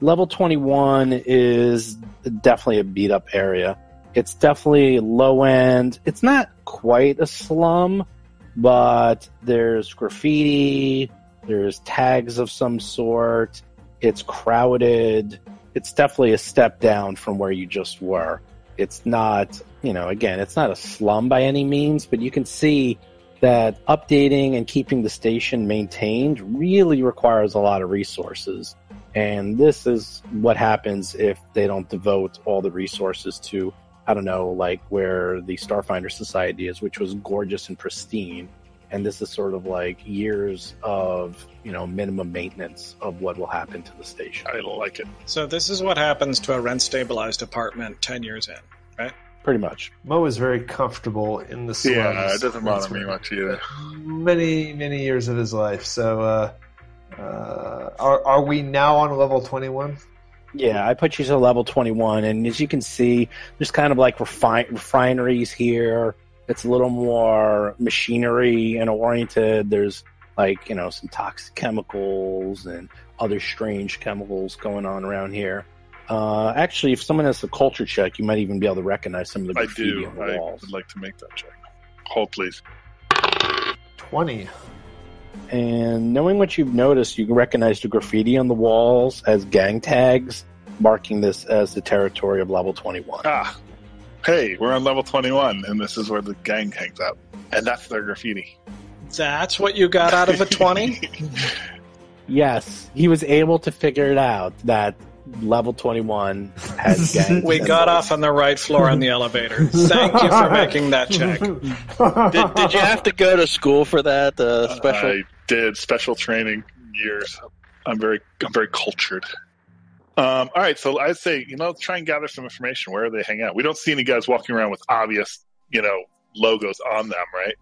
Level 21 is definitely a beat-up area. It's definitely low end. It's not quite a slum, but there's graffiti, there's tags of some sort, it's crowded. It's definitely a step down from where you just were. It's not, again, it's not a slum by any means, but you can see that updating and keeping the station maintained really requires a lot of resources. And this is what happens if they don't devote all the resources to, I don't know, like where the Starfinder Society is, which was gorgeous and pristine. And this is sort of like years of, minimum maintenance of what will happen to the station. I like it. So this is what happens to a rent-stabilized apartment 10 years in, right? Pretty much. Mo is very comfortable in the slums. Yeah, it doesn't bother me much either. Many, many years of his life. So, are we now on level 21? Yeah, I put you to level 21, and as you can see, there's kind of like refineries here. It's a little more machinery and oriented. There's like, some toxic chemicals and other strange chemicals going on around here. Actually, if someone has a culture check, you might even be able to recognize some of the graffiti on the walls. I would like to make that check. Hold, please. 20. And knowing what you've noticed, you can recognize the graffiti on the walls as gang tags, marking this as the territory of level 21. Hey, we're on level 21, and this is where the gang hangs out. And that's their graffiti. That's what you got out of a 20? Yes, he was able to figure it out that level 21 has gangs. We got off on the right floor on the elevator. Thank you for making that check. Did you have to go to school for that special? I did special training years. I'm very cultured. All right, so I'd say try and gather some information. Where they hang out? We don't see any guys walking around with obvious logos on them, right?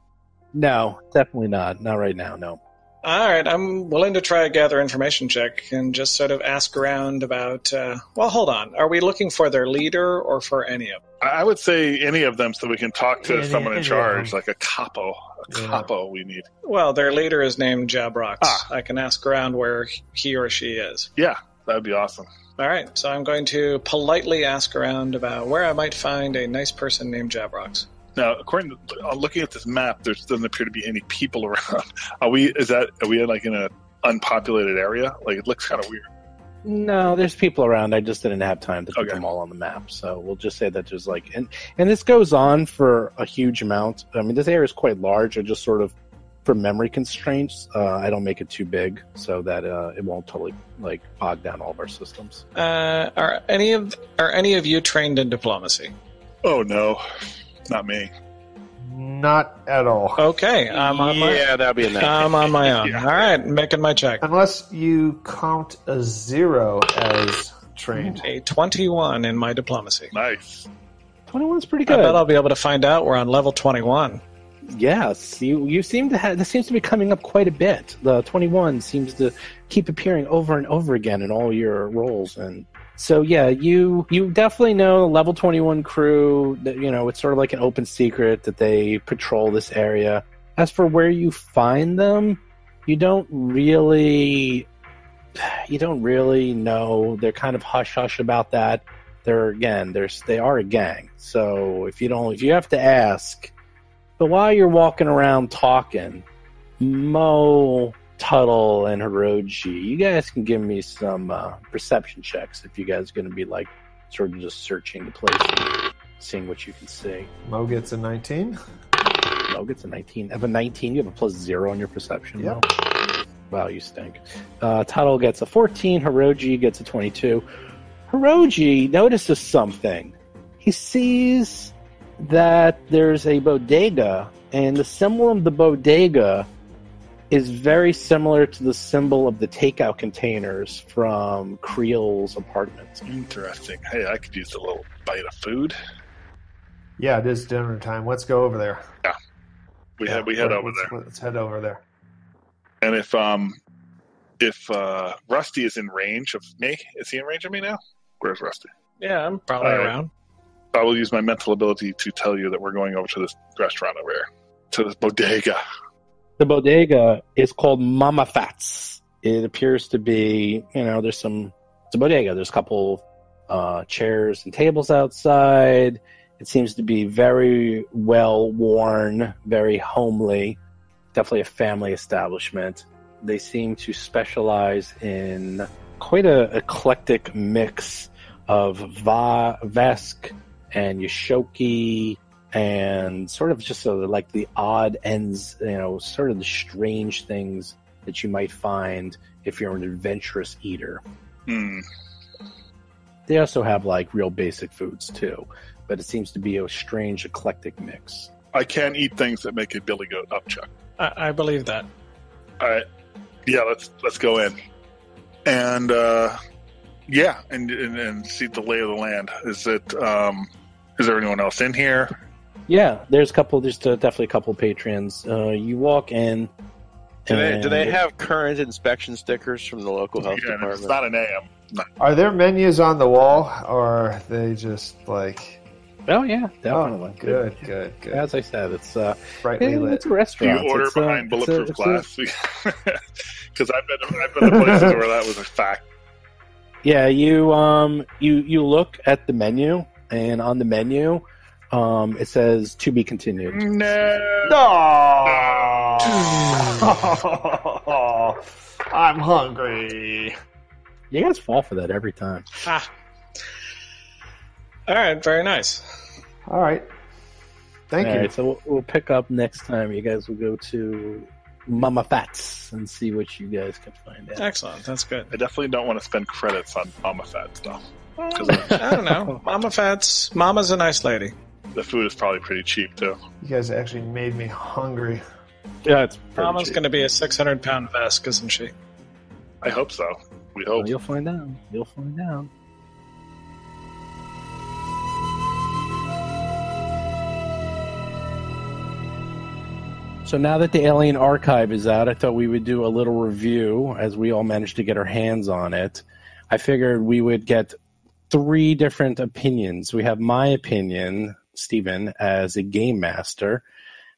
No, definitely not. Not right now. No. All right, I'm willing to try a gather information check and just sort of ask around about, well, hold on. Are we looking for their leader or for any of them? I would say any of them so we can talk to someone in charge, like a capo. Capo we need. Well, their leader is named Jabrox. I can ask around where he or she is. Yeah, that'd be awesome. All right, so I'm going to politely ask around about where I might find a nice person named Jabrox. Now, according to looking at this map, there doesn't appear to be any people around. Are we like in an unpopulated area? Like, it looks kind of weird. No, there's people around. I just didn't have time to put them all on the map. So we'll just say that there's like, and this goes on for a huge amount. I mean, this area is quite large. I just sort of, for memory constraints, I don't make it too big so that it won't totally like bog down all of our systems. Are any of you trained in diplomacy? Oh no. Not me. Not at all. Okay, that'd be enough. I'm on my own. Yeah. All right, making my check. Unless you count a 0 as trained. A 21 in my diplomacy. Nice. 21's pretty good. I bet I'll be able to find out we're on level 21. Yes, you seem to have. This seems to be coming up quite a bit. The 21 seems to keep appearing over and over again in all your roles, and so yeah, you definitely know level 21 crew. That it's sort of like an open secret that they patrol this area. As for where you find them, you don't really know. They're kind of hush hush about that. They are a gang. So if you have to ask. But while you're walking around talking, Mo, Tuttle, and Hiroji, you guys can give me some perception checks if you guys are going to be like sort of just searching the place and seeing what you can see. Mo gets a 19. Mo gets a 19. Of a 19, you have a +0 on your perception. Yep. Mo. Wow, you stink. Tuttle gets a 14. Hiroji gets a 22. Hiroji notices something. He sees that there's a bodega, and the symbol of the bodega is very similar to the symbol of the takeout containers from Kreel's apartment. Interesting. Hey, I could use a little bite of food. Yeah, it is dinner time. Let's go over there. Yeah. We head over there. Let's head over there. And if Rusty is in range of me, is he in range of me now? Where's Rusty? Yeah, I'm probably around. I will use my mental ability to tell you that we're going over to this restaurant over here, to this bodega. The bodega is called Mama Fats. It appears to be, it's a bodega. There's a couple chairs and tables outside. It seems to be very well worn, very homely. Definitely a family establishment. They seem to specialize in quite an eclectic mix of Vesk and Yoshoki, and sort of just like the odd ends, sort of the strange things that you might find if you're an adventurous eater. They also have like real basic foods too, but it seems to be a strange eclectic mix. I can eat things that make a billy goat upchuck. I believe that. All right. Yeah, let's go in. And and see the lay of the land. Is there anyone else in here? Yeah, there's definitely a couple patrons. You walk in. Do they have current inspection stickers from the local health department? It's not an AM. No. Are there menus on the wall, or are they just like... Oh, yeah, definitely. Oh, good. As I said, it's brightly lit. It's a restaurant. Do you order behind bulletproof glass? Because I've been to places where that was a fact. Yeah, you look at the menu, and on the menu, it says "to be continued." No. I'm hungry. You guys fall for that every time. All right, very nice. All right. Thank you. All right, so we'll pick up next time. You guys will go to Mama Fats. this and see what you guys can find out. Excellent. That's good. I definitely don't want to spend credits on Mama Fat stuff. I don't know. Mama's a nice lady. The food is probably pretty cheap, too. You guys actually made me hungry. Yeah, it's Mama's going to be a 600-pound Vesk, isn't she? I hope so. We hope. Well, you'll find out. You'll find out. So now that the Alien Archive is out, I thought we would do a little review as we all managed to get our hands on it. I figured we would get 3 different opinions. We have my opinion, Stephen, as a game master.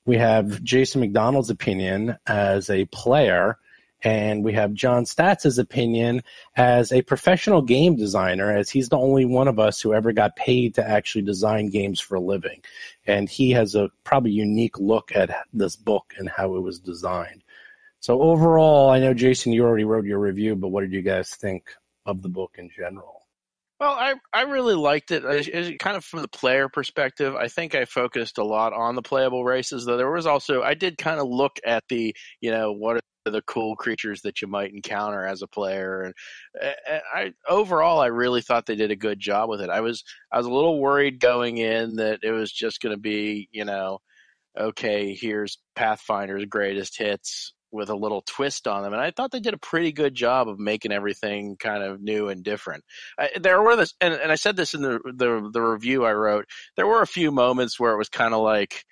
We have Jason McDonald's opinion as a player. And we have John Statz's opinion as a professional game designer, as he's the only one of us who ever got paid to actually design games for a living. And he has a probably unique look at this book and how it was designed. So overall, I know, Jason, you already wrote your review, but what did you guys think of the book in general? Well, I really liked it. Kind of from the player perspective, I think I focused a lot on the playable races, though there was also, I did kind of look at the, what are the cool creatures that you might encounter as a player. And overall, I really thought they did a good job with it. I was a little worried going in that it was just going to be, okay, here's Pathfinder's greatest hits with a little twist on them, and I thought they did a pretty good job of making everything kind of new and different. There were this, and I said this in the review I wrote. There were a few moments where it was kind of like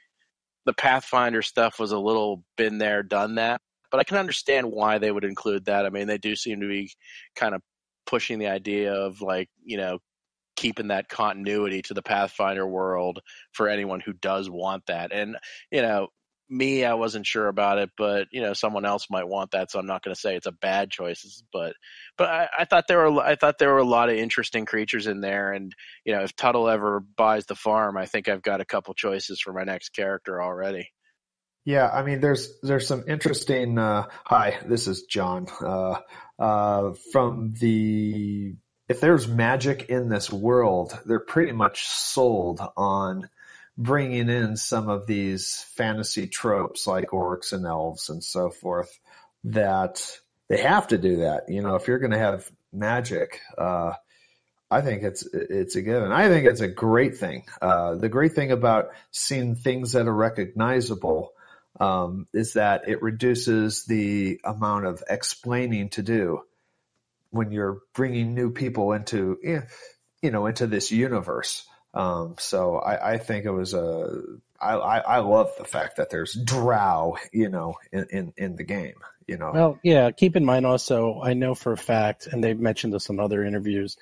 the Pathfinder stuff was a little been there, done that, but I can understand why they would include that. I mean, they do seem to be kind of pushing the idea of keeping that continuity to the Pathfinder world for anyone who does want that, and me, I wasn't sure about it, but someone else might want that, so I'm not going to say it's a bad choice. But I thought there were a lot of interesting creatures in there, and if Tuttle ever buys the farm, I think I've got a couple choices for my next character already. Yeah, I mean, there's some interesting. Hi, this is John. If there's magic in this world, they're pretty much sold on bringing in some of these fantasy tropes like orcs and elves and so forth, that they have to do that. If you're going to have magic, I think it's a given. I think it's a great thing. The great thing about seeing things that are recognizable is that it reduces the amount of explaining to do when you're bringing new people into this universe. So I think it was I love the fact that there's drow, in the game, Well, yeah, keep in mind also, I know for a fact, and they've mentioned this in other interviews,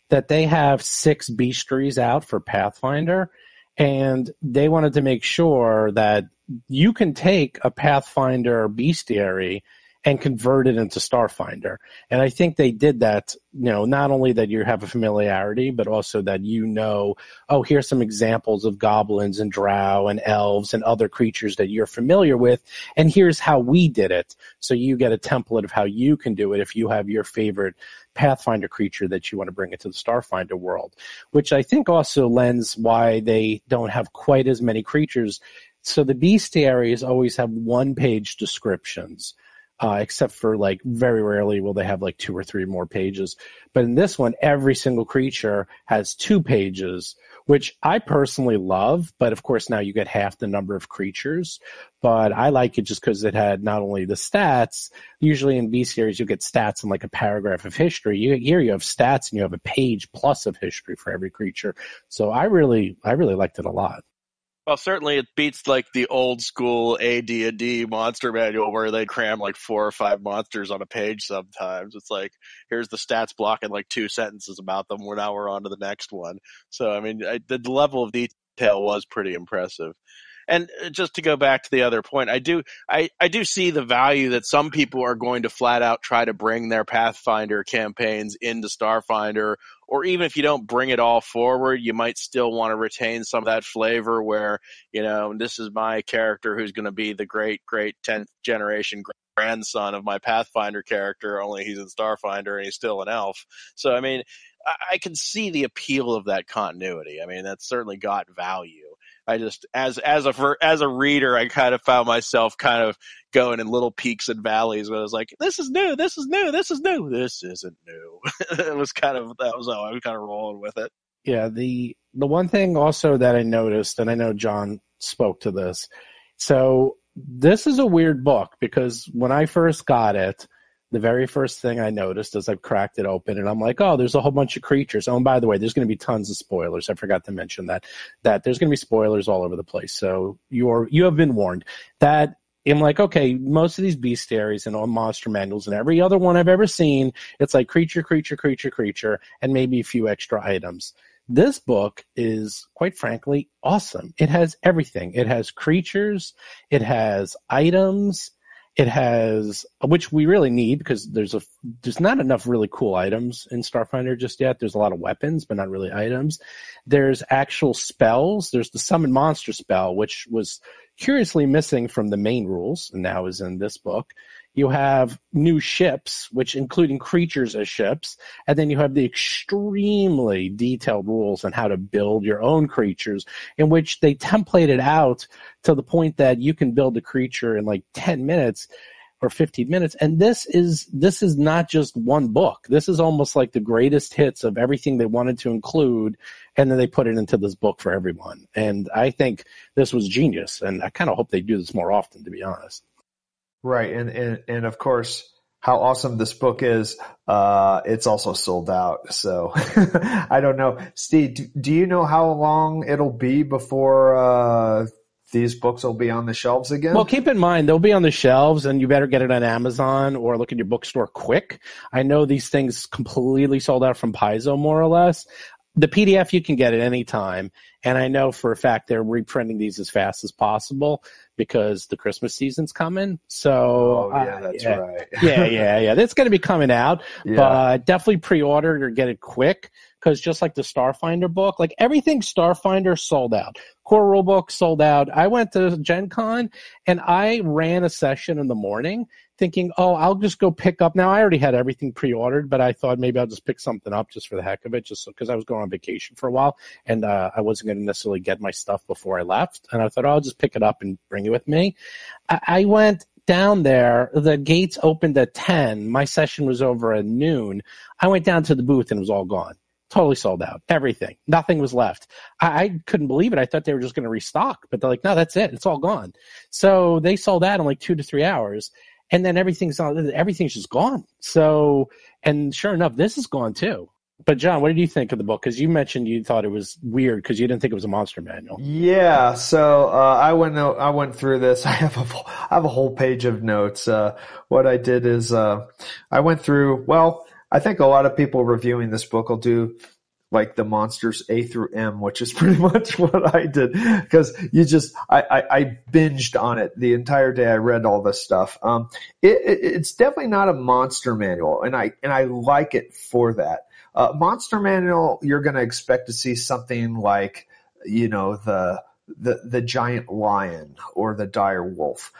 that they have 6 bestiaries out for Pathfinder, and they wanted to make sure that you can take a Pathfinder bestiary and convert it into Starfinder. And I think they did that, not only that you have a familiarity, but also that here's some examples of goblins and drow and elves and other creatures that you're familiar with, and here's how we did it. So you get a template of how you can do it if you have your favorite Pathfinder creature that you want to bring into the Starfinder world, which I think also lends why they don't have quite as many creatures. So the bestiaries always have 1-page descriptions. Except for very rarely will they have 2 or 3 more pages. But in this one, every single creature has 2 pages, which I personally love. But of course, now you get half the number of creatures. But I like it just because it had not only the stats. Usually in bestiaries, you get stats in a paragraph of history. Here you have stats and you have a page plus of history for every creature. So I really liked it a lot. Well, certainly it beats the old school AD&D monster manual where they cram 4 or 5 monsters on a page sometimes. It's here's the stats block and 2 sentences about them. Now we're on to the next one. So, I mean, the level of detail was pretty impressive. And just to go back to the other point, I do see the value that some people are going to flat out try to bring their Pathfinder campaigns into Starfinder, or even if you don't bring it all forward, you might still want to retain some of that flavor where, this is my character who's going to be the great 10th generation grandson of my Pathfinder character, only he's in Starfinder and he's still an elf. So, I mean, I can see the appeal of that continuity. I mean, that's certainly got value. I just as a reader, I kind of found myself kind of going in little peaks and valleys where I was like, this is new, this is new, this is new, this isn't new. That was how I was kind of rolling with it. Yeah, the one thing also that I noticed, and I know John spoke to this, so this is a weird book because when I first got it, the very first thing I noticed as I cracked it open, and I'm like, oh, there's a whole bunch of creatures. Oh, and by the way, there's going to be tons of spoilers. I forgot to mention that there's going to be spoilers all over the place. So you have been warned. That I'm like, okay, most of these bestiaries and all monster manuals and every other one I've ever seen, it's like creature, and maybe a few extra items. This book is, quite frankly, awesome. It has everything. It has creatures. It has items. It has, which we really need because there's not enough really cool items in Starfinder just yet. There's a lot of weapons, but not really items. There's actual spells. There's the summon monster spell, which was curiously missing from the main rules and now is in this book. You have new ships, which including creatures as ships, and then you have the extremely detailed rules on how to build your own creatures, in which they templated out to the point that you can build a creature in like 10 minutes or 15 minutes. And this is not just one book. This is almost like the greatest hits of everything they wanted to include, and then they put it into this book for everyone. And I think this was genius, and I kind of hope they do this more often, to be honest. Right, and of course, how awesome this book is, it's also sold out. So I don't know. Steve, do you know how long it'll be before these books will be on the shelves again? Well, keep in mind, they'll be on the shelves, and you better get it on Amazon or look at your bookstore quick. I know these things completely sold out from Paizo, more or less. The PDF, you can get at any time, and I know for a fact they're reprinting these as fast as possible because the Christmas season's coming. So, that's right. yeah. That's going to be coming out, but definitely pre-order it or get it quick because just like the Starfinder book, like everything Starfinder sold out. Core Rulebook sold out. I went to Gen Con, and I ran a session in the morning thinking, oh, I'll just go pick up. Now, I already had everything pre-ordered, but I thought maybe I'll just pick something up just for the heck of it, just because I was going on vacation for a while, and I wasn't going to necessarily get my stuff before I left. And I thought, oh, I'll just pick it up and bring it with me. I went down there. The gates opened at 10. My session was over at noon. I went down to the booth, and it was all gone. Totally sold out. Everything. Nothing was left. I couldn't believe it. I thought they were just going to restock, but they're like, no, that's it. It's all gone. So they sold out in like 2 to 3 hours. And then everything's just gone. So, and sure enough, this is gone too. But John, what did you think of the book? Because you mentioned you thought it was weird because you didn't think it was a monster manual. Yeah. So I went through this. I have a whole page of notes. What I did is I went through. Well, I think a lot of people reviewing this book will do like the monsters A through M, which is pretty much what I did because I binged on it the entire day. I read all this stuff. It's definitely not a monster manual, and I like it for that. Monster manual, you're going to expect to see something like, the giant lion or the dire wolf.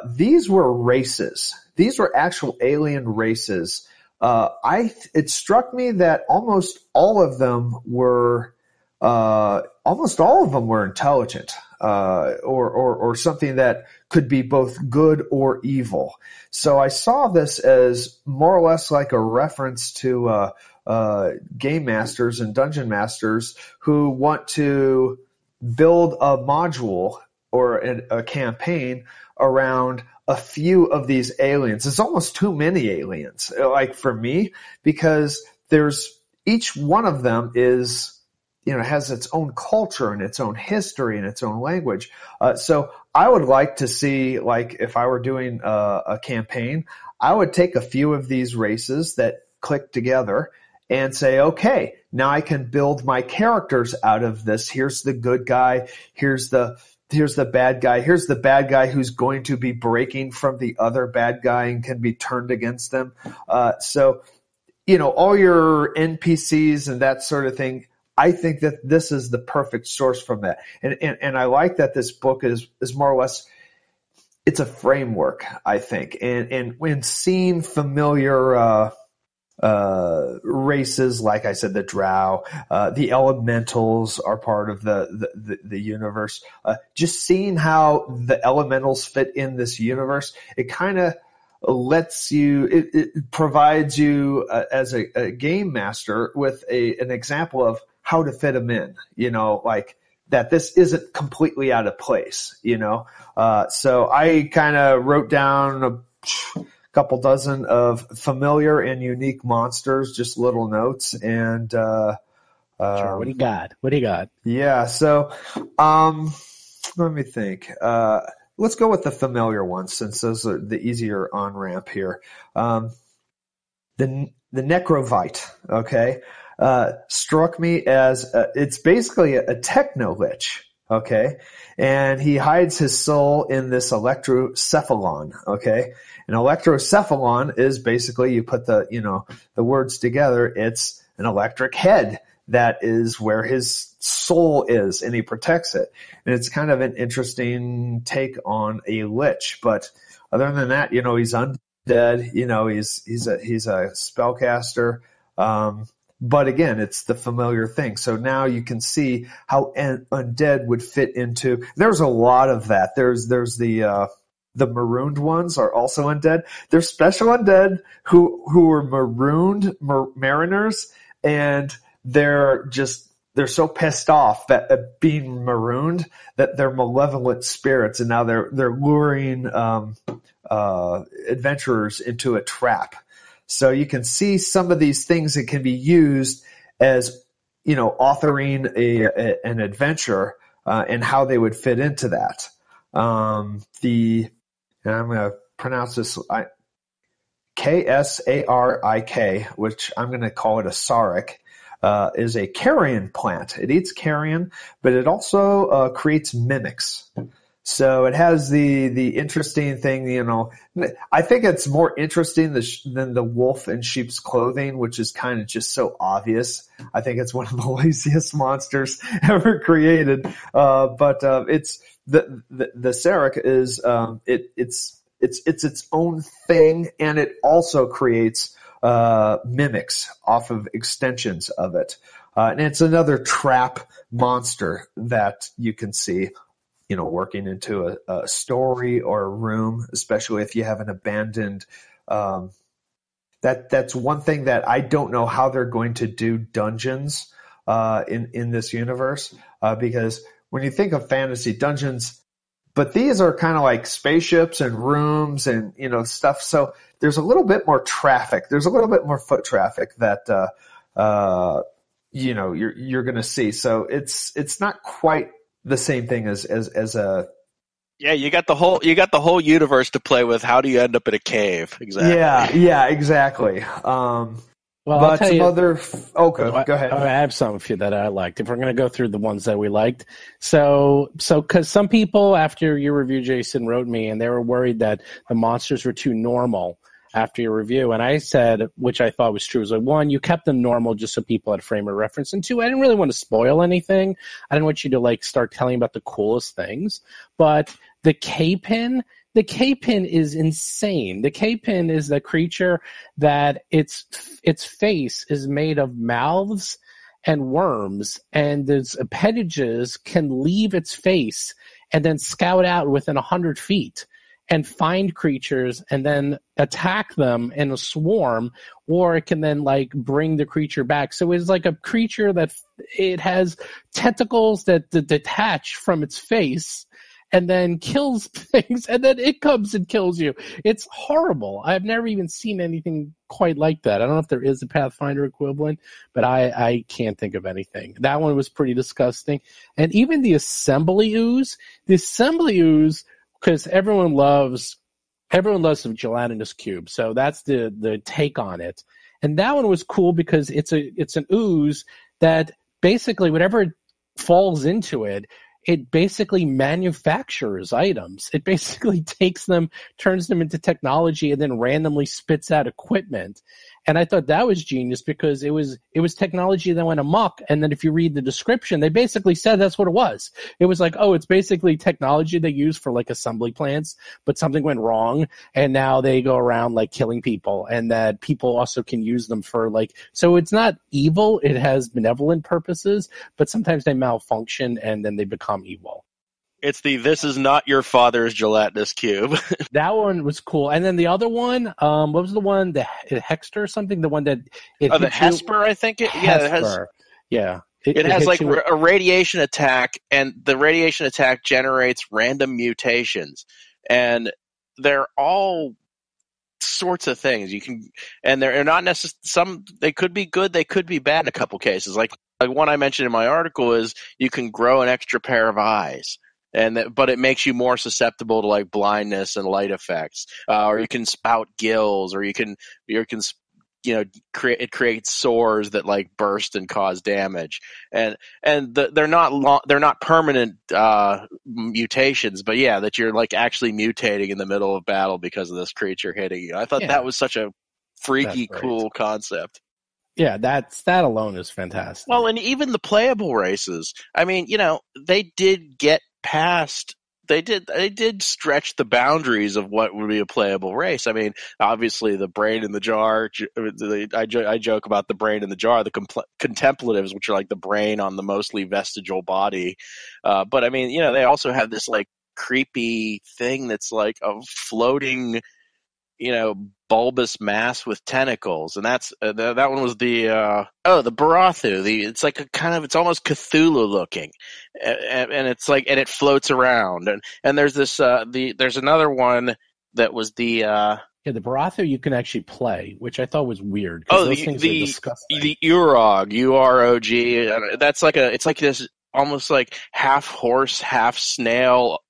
These were races. These were actual alien races. It struck me that almost all of them were intelligent, or something that could be both good or evil. So I saw this as more or less like a reference to game masters and dungeon masters who want to build a module or a campaign around a few of these aliens. It's almost too many aliens, like for me, because each one of them is, has its own culture and its own history and its own language. So I would like to see, like, if I were doing a campaign, I would take a few of these races that click together and say, okay, now I can build my characters out of this. Here's the good guy. Here's the bad guy. Here's the bad guy who's going to be breaking from the other bad guy and can be turned against them. So, all your NPCs and that sort of thing, I think that this is the perfect source from that. And I like that this book is more or less, it's a framework, I think. And when seeing familiar races, like I said, the Drow, the Elementals are part of the universe. Just seeing how the Elementals fit in this universe, it kind of lets you, it provides you as a game master with an example of how to fit them in, like that this isn't completely out of place, So I kind of wrote down a couple dozen of familiar and unique monsters, just little notes. And sure. What do you got? Yeah, so let me think. Let's go with the familiar ones, since those are the easier on-ramp here. The Necrovite, okay, struck me as it's basically a techno-lich, okay? And he hides his soul in this electrocephalon, okay? An electrocephalon is basically, you put the words together, it's an electric head. That is where his soul is, and he protects it. And it's kind of an interesting take on a lich. But other than that, he's undead. He's a spellcaster. But again, it's the familiar thing. So now you can see how undead would fit into. There's a lot of that. There's the marooned ones are also undead. There's special undead who are marooned mariners, and they're so pissed off that being marooned that they're malevolent spirits, and now they're luring adventurers into a trap. So you can see some of these things that can be used as authoring an adventure and how they would fit into that. And I'm going to pronounce this Ksarik, which I'm going to call it a Sarik. Is a carrion plant. It eats carrion, but it also creates mimics. So it has the interesting thing, I think it's more interesting than the wolf in sheep's clothing, which is kind of just so obvious. I think it's one of the laziest monsters ever created. But it's the Sarik is it's its own thing, and it also creates mimics off of extensions of it. And it's another trap monster that you can see, working into a story or a room, especially if you have an abandoned, that's one thing that I don't know how they're going to do dungeons, in this universe, because when you think of fantasy dungeons, but these are kind of like spaceships and rooms and, stuff. So there's a little bit more traffic. There's a little bit more foot traffic that, you're going to see. So it's not quite the same thing as a. Yeah, you got the whole universe to play with. How do you end up in a cave? Exactly. Yeah, exactly. Well, but I'll tell some you, other. Okay, go ahead. I have some few that I liked. If we're going to go through the ones that we liked, so because some people after your review, Jason, wrote me and they were worried that the monsters were too normal after your review, and I said, which I thought was true, was like, one, you kept them normal just so people had a frame of reference, and two, I didn't really want to spoil anything. I didn't want you to start telling about the coolest things, but the K-Pin. The K-Pin is insane. The K-Pin is the creature that its face is made of mouths and worms, and its appendages can leave its face and then scout out within 100 feet and find creatures and then attack them in a swarm, or it can then bring the creature back. So it's like a creature that it has tentacles that detach from its face and then kills things, and then it comes and kills you. It's horrible. I've never even seen anything quite like that. I don't know if there is a Pathfinder equivalent, but I can't think of anything. That one was pretty disgusting. And even the assembly ooze, because everyone loves some gelatinous cube, so that's the take on it. And that one was cool because it's an ooze that basically whatever falls into it, it basically manufactures items. It basically takes them, turns them into technology, and then randomly spits out equipment. And I thought that was genius because it was technology that went amok. And then if you read the description, they basically said that's what it was. It was like, oh, it's basically technology they use for like assembly plants, but something went wrong. And now they go around like killing people, and that people also can use them for like, so it's not evil. It has benevolent purposes, but sometimes they malfunction and then they become evil. It's this is not your father's gelatinous cube. That one was cool. And then the other one, what was the one? The Hexter or something? The one that... the Hesper, I think? Hesper. Yeah. It has like a radiation attack, and the radiation attack generates random mutations. And they're all sorts of things. And they're not necessarily... They could be good, they could be bad in a couple cases. Like one I mentioned in my article is you can grow an extra pair of eyes. But it makes you more susceptible to like blindness and light effects, or you can spout gills, or you can it creates sores that like burst and cause damage, and they're not permanent mutations, but yeah, that you're like actually mutating in the middle of battle because of this creature hitting you. I thought that was such a freaky, cool concept. Yeah, that alone is fantastic. Well, and even the playable races. I mean, they did get past. They did stretch the boundaries of what would be a playable race. I mean, obviously the brain in the jar. I joke about the brain in the jar. The contemplatives, which are like the brain on the mostly vestigial body. But I mean, they also have this like creepy thing that's like a floating, bulbous mass with tentacles, and that's that one was the Barathu. It's like it's almost Cthulhu looking, and it's like, and it floats around, and there's this there's another one that was the the Barathu you can actually play, which I thought was weird. Those things are disgusting. The Urog, UROG. That's like it's like this almost like half horse, half snail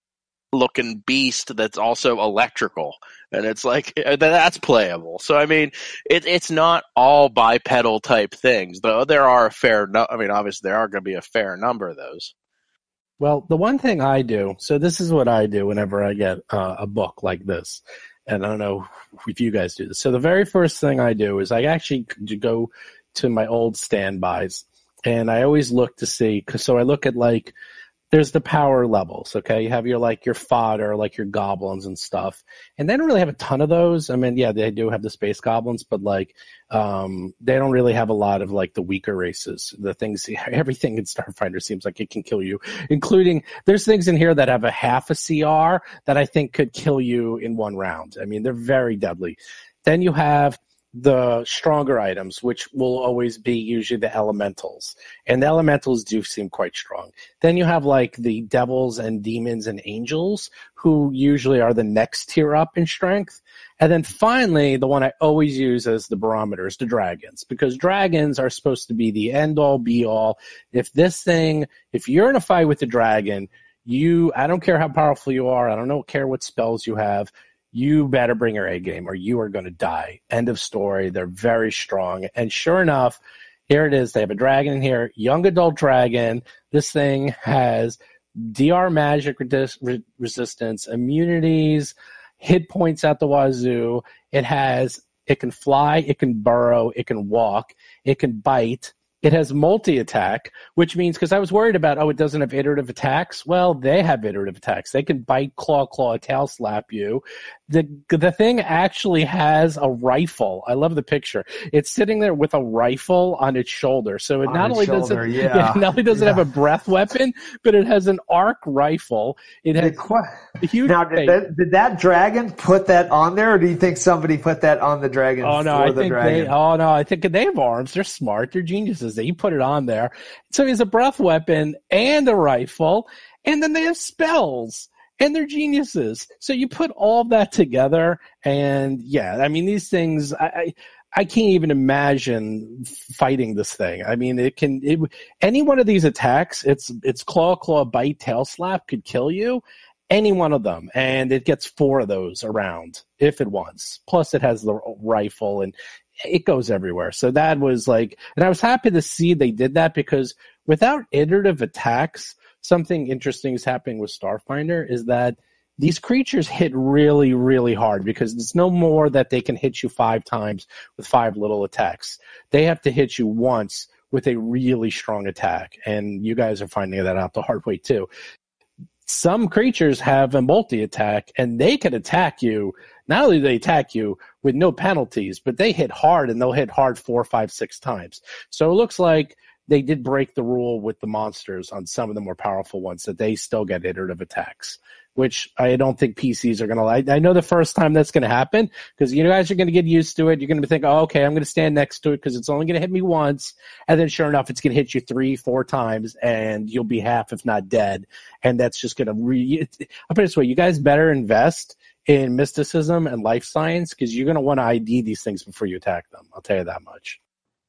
looking beast that's also electrical, and it's like that's playable. So I mean, it's not all bipedal type things, though. There are obviously there are going to be a fair number of those. Well, the one thing I do, so this is what I do whenever I get a book like this, and I don't know if you guys do this. So the very first thing I do is I actually go to my old standbys, and I always look to see. So I look at like, there's the power levels, okay? You have your fodder, like your goblins and stuff. And they don't really have a ton of those. I mean, yeah, they do have the space goblins, but like, they don't really have a lot of like the weaker races. Everything in Starfinder seems like it can kill you, including, there's things in here that have a half a CR that I think could kill you in one round. I mean, they're very deadly. Then you have the stronger items, which will always be usually the elementals. And the elementals do seem quite strong. Then you have like the devils and demons and angels, who usually are the next tier up in strength. And then finally, the one I always use as the barometer is the dragons, because dragons are supposed to be the end all be all. If you're in a fight with a dragon, I don't care how powerful you are, I don't care what spells you have, you better bring your A game or you are going to die. End of story. They're very strong. And sure enough, here it is. They have a dragon in here, young adult dragon. This thing has DR magic resistance, immunities, hit points at the wazoo. It can fly, it can burrow, it can walk, it can bite. It has multi-attack, which means, because I was worried about, it doesn't have iterative attacks. Well, they have iterative attacks. They can bite, claw, tail slap you. The thing actually has a rifle. I love the picture. It's sitting there with a rifle on its shoulder. So it not only does it have a breath weapon, but it has an arc rifle. It has a huge. Now, did that dragon put that on there, or do you think somebody put that on the dragon? I think they have arms. They're smart. They're geniuses. He put it on there. So he has a breath weapon and a rifle, and then they have spells. And they're geniuses. So you put all that together, and yeah, I mean, these things, I can't even imagine fighting this thing. I mean, any one of these attacks, it's claw, bite, tail slap could kill you. Any one of them. And it gets 4 of those around if it wants. Plus it has the rifle, and it goes everywhere. So that was like, and I was happy to see they did that, because without iterative attacks, something interesting is happening with Starfinder is that these creatures hit really, really hard because it's no more that they can hit you 5 times with 5 little attacks. They have to hit you once with a really strong attack, and you guys are finding that out the hard way too. Some creatures have a multi-attack, and they can attack you. Not only do they attack you with no penalties, but they hit hard, and they'll hit hard 4, 5, 6 times. So it looks like they did break the rule with the monsters on some of the more powerful ones, that they still get iterative attacks, which I don't think PCs are going to like. I know the first time that's going to happen, because you guys are going to get used to it. You're going to think, oh, okay, I'm going to stand next to it because it's only going to hit me once. And then sure enough, it's going to hit you 3, 4 times, and you'll be half, if not dead. And that's just going to I'll put it this way, you guys better invest in mysticism and life science, because you're going to want to ID these things before you attack them. I'll tell you that much.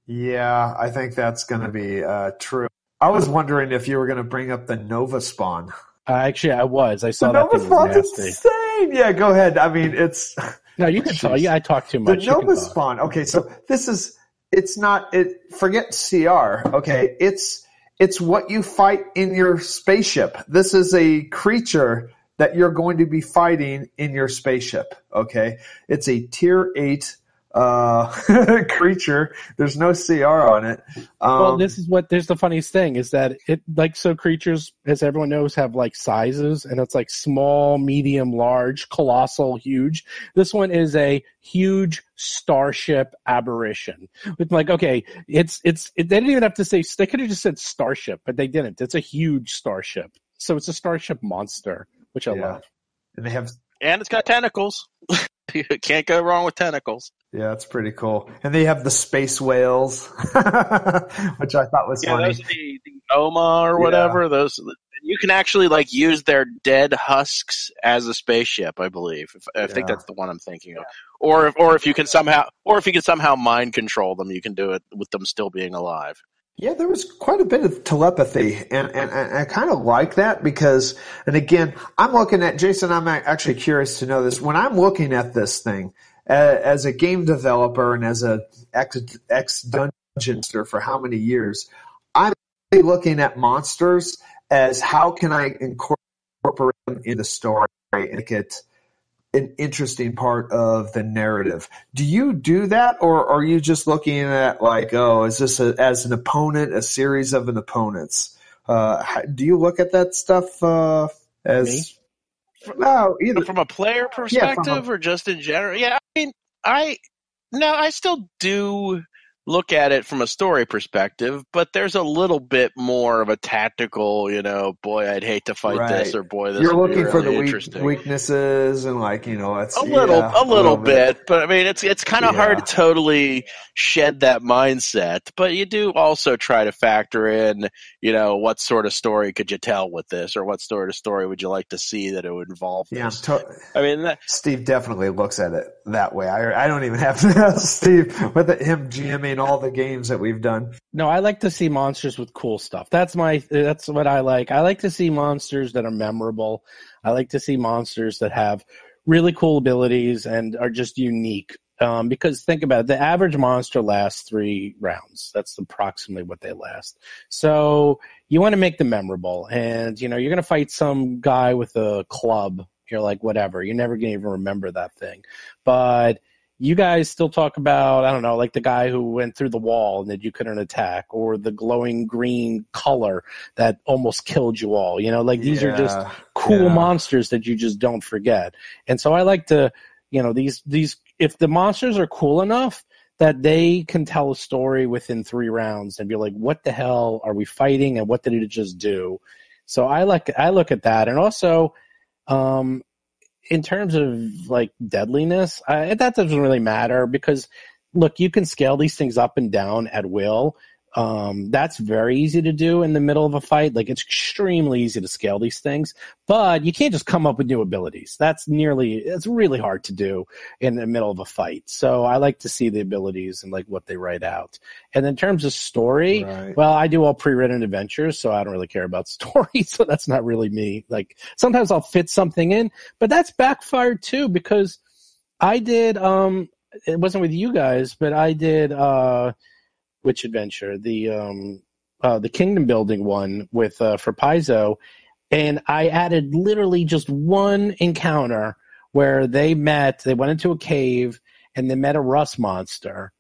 Yeah, I think that's going to be true. I was wondering if you were going to bring up the Nova Spawn. Actually, I was. I saw the that Nova thing was Spawn's nasty. insane. Yeah, go ahead. I mean, it's... No, you can talk. Yeah, I talk too much. The Nova Spawn. Okay, so this is... It's not... Forget CR. Okay, it's what you fight in your spaceship. This is a creature that you're going to be fighting in your spaceship. Okay, it's a tier 8 creature. There's no CR on it. Well, there's the funniest thing is that creatures, as everyone knows, have like sizes, and it's like small, medium, large, colossal, huge. This one is a huge starship aberration. It's like, okay, they didn't even have to say, they could have just said starship, but they didn't. It's a huge starship. So it's a starship monster, which I love. And it's got tentacles. You can't go wrong with tentacles. Yeah, it's pretty cool. And they have the space whales, which I thought was funny. Those are the Oma or whatever. Yeah. Those you can actually like use their dead husks as a spaceship, I believe. I think that's the one I'm thinking of. Or if you can somehow mind control them, you can do it with them still being alive. Yeah, there was quite a bit of telepathy, and I kind of like that because, and again, I'm looking at, Jason, I'm actually curious to know this. When I'm looking at this thing, as a game developer and as a ex-dungeonster for how many years, I'm looking at monsters as how can I incorporate them in the story and make it an interesting part of the narrative. Do you do that, or are you just looking at like, oh, is this as an opponent, a series of an opponents? Do you look at that stuff as... Me? No, either from a player perspective or just in general. Yeah, I mean, I still do look at it from a story perspective, but there's a little bit more of a tactical, boy, I'd hate to fight this, or boy, this you're would looking be really for the weaknesses and like, it's a little bit. But I mean, it's kind of hard to totally shed that mindset. But you do also try to factor in, what sort of story could you tell with this, or what sort of story would you like to see that it would involve this? I mean, Steve definitely looks at it that way. I don't even have to ask Steve with him GMing all the games that we've done. No, I like to see monsters with cool stuff. That's what I like. I like to see monsters that are memorable. I like to see monsters that have really cool abilities and are just unique. Because think about it, the average monster lasts 3 rounds. That's approximately what they last. So you want to make them memorable. And, you're going to fight some guy with a club. You're like, whatever. You're never going to even remember that thing. But you guys still talk about, I don't know, like the guy who went through the wall and that you couldn't attack, or the glowing green color that almost killed you all. These are just cool monsters that you just don't forget. And so I like to, these if the monsters are cool enough that they can tell a story within 3 rounds and be like, what the hell are we fighting and what did it just do? So I look at that. And also, in terms of like deadliness, that doesn't really matter because, look, you can scale these things up and down at will. That's very easy to do in the middle of a fight. Like, it's extremely easy to scale these things, but you can't just come up with new abilities. It's really hard to do in the middle of a fight. So I like to see the abilities and like what they write out. And in terms of story, well, I do all pre-written adventures, so I don't really care about story. So that's not really me. Like, sometimes I'll fit something in, but that's backfired too, because I did, it wasn't with you guys, but I did, which adventure? The kingdom building one with for Paizo, And I added literally just one encounter where they went into a cave and they met a rust monster.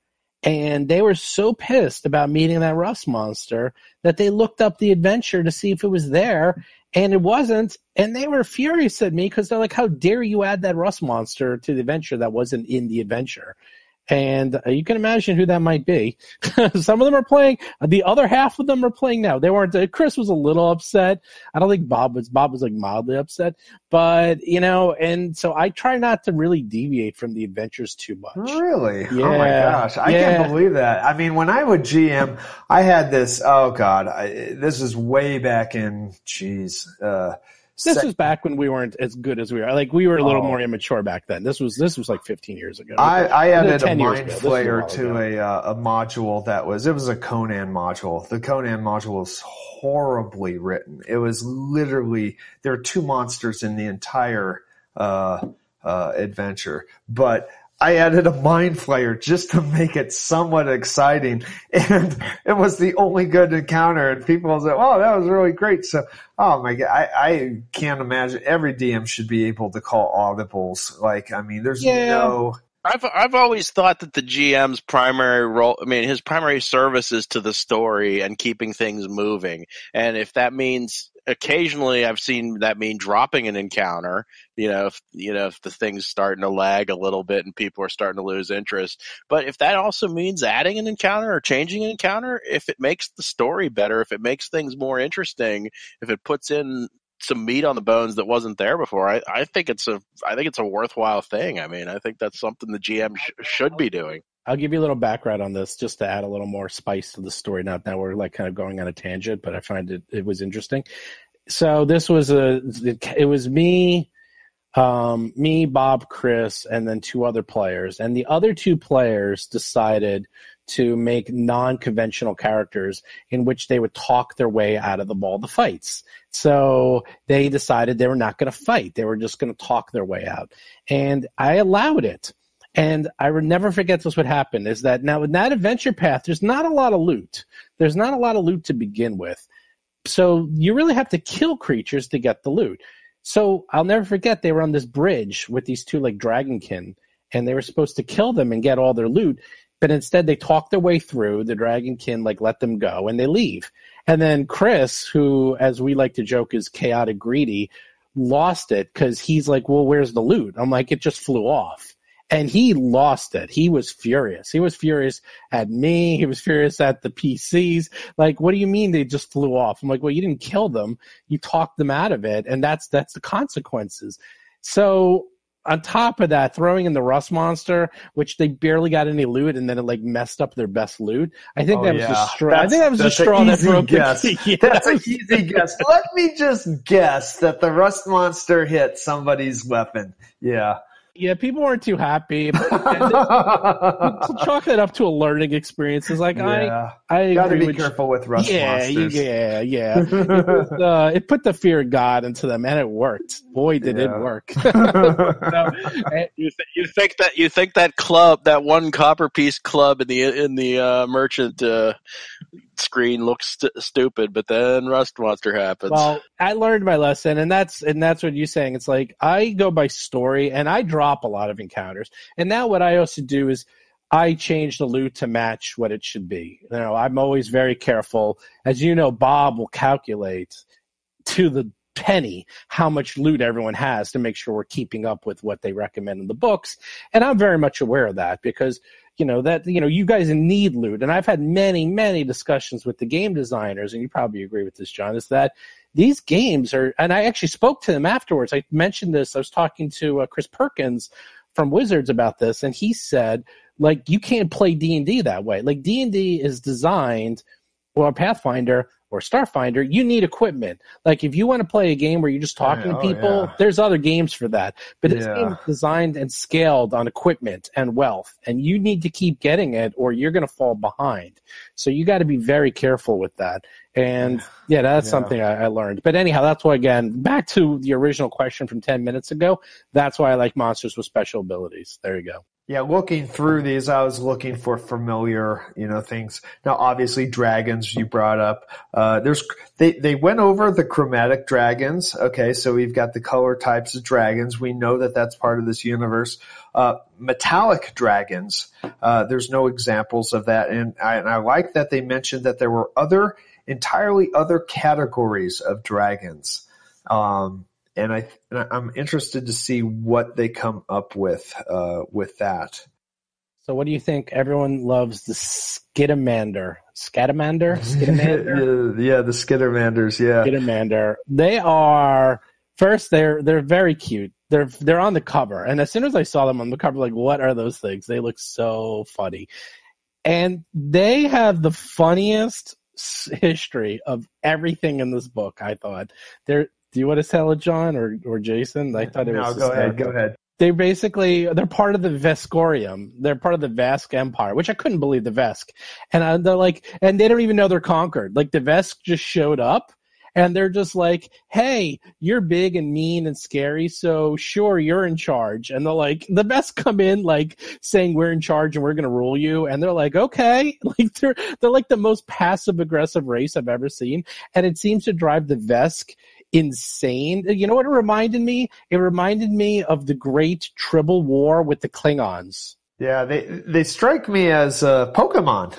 And they were so pissed about meeting that rust monster that they looked up the adventure to see if it was there, and it wasn't. And they were furious at me because they're like, how dare you add that rust monster to the adventure that wasn't in the adventure? And you can imagine who that might be. Some of them are playing. The other half of them are playing now. They weren't. Chris was a little upset. I don't think Bob was like mildly upset. But, and so I try not to really deviate from the adventures too much. Really? Yeah. Oh, my gosh. I can't believe that. I mean, when I would GM, I had this, oh, God, this is way back in, this was back when we weren't as good as we are. Like, we were a little more immature back then. This was like 15 years ago. I added a mind flayer to a module it was a Conan module. The Conan module was horribly written. It was literally, there are 2 monsters in the entire adventure, but I added a mind flayer just to make it somewhat exciting, and it was the only good encounter, and people said, oh, that was really great. So, oh my God, I can't imagine. Every DM should be able to call audibles. Like, I mean, there's no... I've always thought that the GM's primary role, his primary service is to the story and keeping things moving. And if that means... Occasionally, I've seen that mean dropping an encounter. If the thing's starting to lag a little bit and people are starting to lose interest. But if that also means adding an encounter or changing an encounter, if it makes the story better, if it makes things more interesting, if it puts in some meat on the bones that wasn't there before, I think it's a worthwhile thing. I think that's something the GM should be doing. I'll give you a little background on this just to add a little more spice to the story. Now we're like kind of going on a tangent, but I find it was interesting. So this was it was me, Bob, Chris, and then 2 other players. And the other 2 players decided to make non-conventional characters in which they would talk their way out of all the fights. So they decided they were not going to fight. They were just going to talk their way out. And I allowed it. And I would never forget this would happen, is that now in that adventure path, there's not a lot of loot. There's not a lot of loot to begin with. So you really have to kill creatures to get the loot. So I'll never forget they were on this bridge with these 2 like dragonkin, and they were supposed to kill them and get all their loot. But instead they talk their way through. The dragonkin like let them go and they leave. And then Chris, who, as we like to joke, is chaotic greedy, lost it because he's like, well, where's the loot? I'm like, it just flew off. And he lost it. He was furious. He was furious at me. He was furious at the PCs. Like, what do you mean they just flew off? I'm like, well, you didn't kill them. You talked them out of it, and that's the consequences. So on top of that, throwing in the rust monster, which they barely got any loot, and then it like messed up their best loot. I think that was the straw. I think that was the straw that broke the key. That's an easy guess. Let me just guess that the rust monster hit somebody's weapon. Yeah. Yeah, people weren't too happy. But chalk it up to a learning experience. It's like, I gotta be careful with rust monsters. Yeah. It put the fear of God into them, and it worked. Boy, did it work. You think that club, that one copper piece club in the merchant screen looks stupid, but then rust monster happens. Well, I learned my lesson, and that's what you're saying. It's like I go by story, and I drop a lot of encounters. And now what I also do is I change the loot to match what it should be. I'm always very careful. As you know, Bob will calculate to the penny how much loot everyone has to make sure we're keeping up with what they recommend in the books. And I'm very much aware of that because you guys need loot. And I've had many, many discussions with the game designers, and you probably agree with this, John, is that these games are, and I actually spoke to them afterwards. I mentioned this. I was talking to Chris Perkins from Wizards about this, and he said, like, you can't play D&D that way. Like, D&D is designed, or Pathfinder or Starfinder, you need equipment. Like, if you want to play a game where you're just talking to people, there's other games for that. But this game is designed and scaled on equipment and wealth, and you need to keep getting it or you're going to fall behind. So you got to be very careful with that. And, that's something I learned. But anyhow, that's why, again, back to the original question from 10 minutes ago, that's why I like monsters with special abilities. There you go. Yeah, looking through these, I was looking for familiar, things. Now, obviously, dragons you brought up. They went over the chromatic dragons. Okay, so we've got the color types of dragons. We know that that's part of this universe. Metallic dragons. There's no examples of that, and I like that they mentioned that there were entirely other categories of dragons. And I'm interested to see what they come up with that. So what do you think? Everyone loves the Skidamander. Scatamander? Yeah, the Skidamanders, yeah. Skidamander. They are, first, they're very cute. They're on the cover. And as soon as I saw them on the cover, like, what are those things? They look so funny. And they have the funniest history of everything in this book, I thought. Do you want to tell it, John or Jason? I thought it was. No, go ahead. They're part of the Veskorium. They're part of the Vesk Empire, which I couldn't believe, the Vesk. And they're like, and they don't even know they're conquered. Like, the Vesk just showed up, and they're just like, hey, you're big and mean and scary, so sure, you're in charge. And they're like, the Vesk come in, like, saying we're in charge and we're going to rule you. And they're like, okay. Like, they're like the most passive-aggressive race I've ever seen. And it seems to drive the Vesk insane. You know what it reminded me? It reminded me of the Great Tribal War with the Klingons. Yeah, they strike me as Pokemon.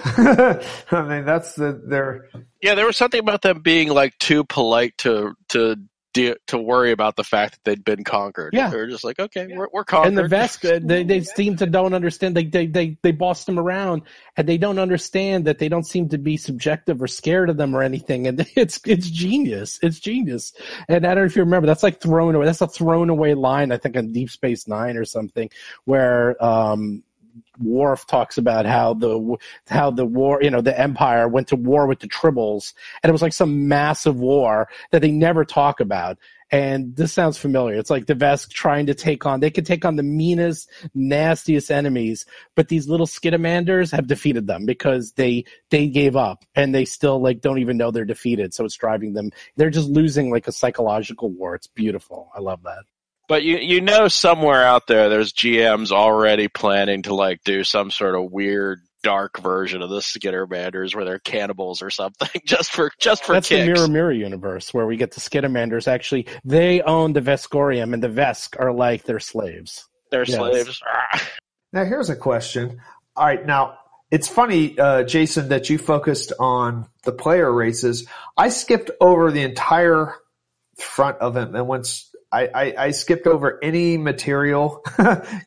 I mean, that's their. Yeah, there was something about them being like too polite to worry about the fact that they'd been conquered. Yeah, they were just like, okay, we're conquered. And the Vesk, they seem to don't understand. They boss them around, and they don't understand that they don't seem to be subjective or scared of them or anything. And it's genius. It's genius. And I don't know if you remember, that's like thrown away. That's a thrown away line, I think, on Deep Space Nine or something, where Worf talks about how the war, the Empire went to war with the Tribbles, and it was like some massive war that they never talk about. And this sounds familiar. It's like the Vesk trying to they could take on the meanest, nastiest enemies, but these little Skidamanders have defeated them because they gave up, and they still like don't even know they're defeated. So it's driving them. They're just losing like a psychological war. It's beautiful. I love that. But somewhere out there's GMs already planning to like do some sort of weird dark version of the Skidamanders where they're cannibals or something just for That's kicks. The Mirror universe where we get the Skidamanders. Actually, they own the Veskorium, and the Vesk are like their slaves. They're slaves. Now here's a question. All right, now it's funny, Jason, that you focused on the player races. I skipped over the entire front of it and went. I skipped over any material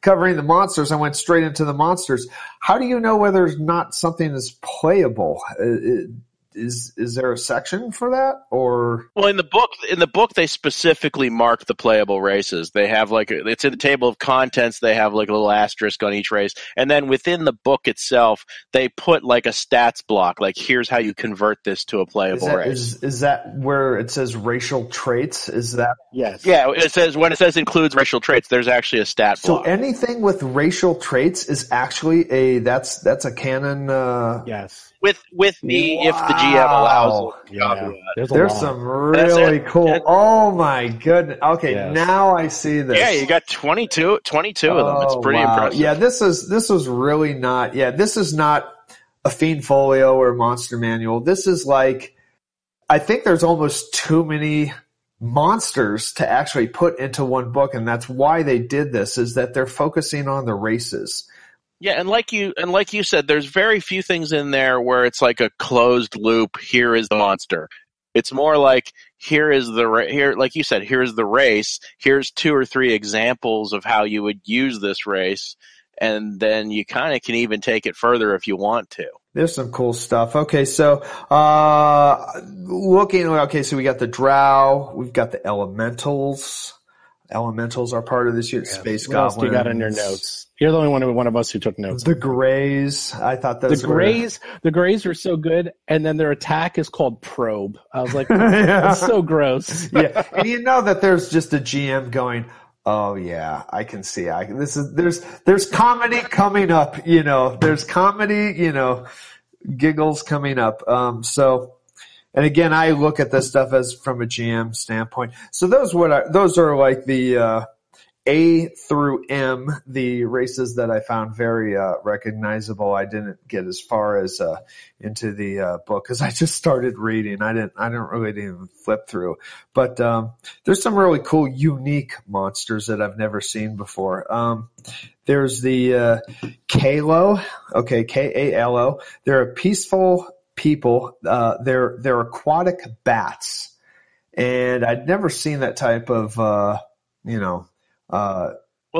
covering the monsters. I went straight into the monsters. How do you know whether or not something is playable? Is there a section for that, or? Well, in the book, they specifically mark the playable races. They have it's in the table of contents. They have like a little asterisk on each race, and then within the book itself, they put like a stats block. Like, here's how you convert this to a playable race. Is that where it says racial traits? Is that? Yes. Yeah, when it says includes racial traits, there's actually a stat block. So anything with racial traits is actually that's a canon. Yes. If the GM allows it. Yeah. There's some really cool. Oh my goodness. Okay, yes. Now I see this. Yeah, you got 22 of them. It's pretty impressive. Yeah, this was really not. Yeah, this is not a Fiend Folio or Monster Manual. This is like, I think there's almost too many monsters to actually put into one book, and that's why they did this. Is that they're focusing on the races. Yeah, and like you said, there's very few things in there where it's like a closed loop. Here is the monster. It's more like like you said, here's the race. Here's 2 or 3 examples of how you would use this race, and then you kind of can even take it further if you want to. There's some cool stuff. Okay, so so we got the Drow, we've got the Elementals. Elementals are part of this year's Space Goblins. What else you got in your notes? You're the only one of us who took notes. The Greys. I thought those the Greys are so good, and then their attack is called Probe. I was like, that's so gross. Yeah, and you know that there's just a GM going, oh yeah, I can see. There's comedy coming up. There's comedy. Giggles coming up. And again, I look at this stuff as from a GM standpoint. So those are like the A through M, the races that I found very recognizable. I didn't get as far as into the book because I just started reading. I didn't really even flip through. But there's some really cool, unique monsters that I've never seen before. There's the Kalo. Okay, Kalo. They're a peaceful people. They're aquatic bats. And I'd never seen that type of, well,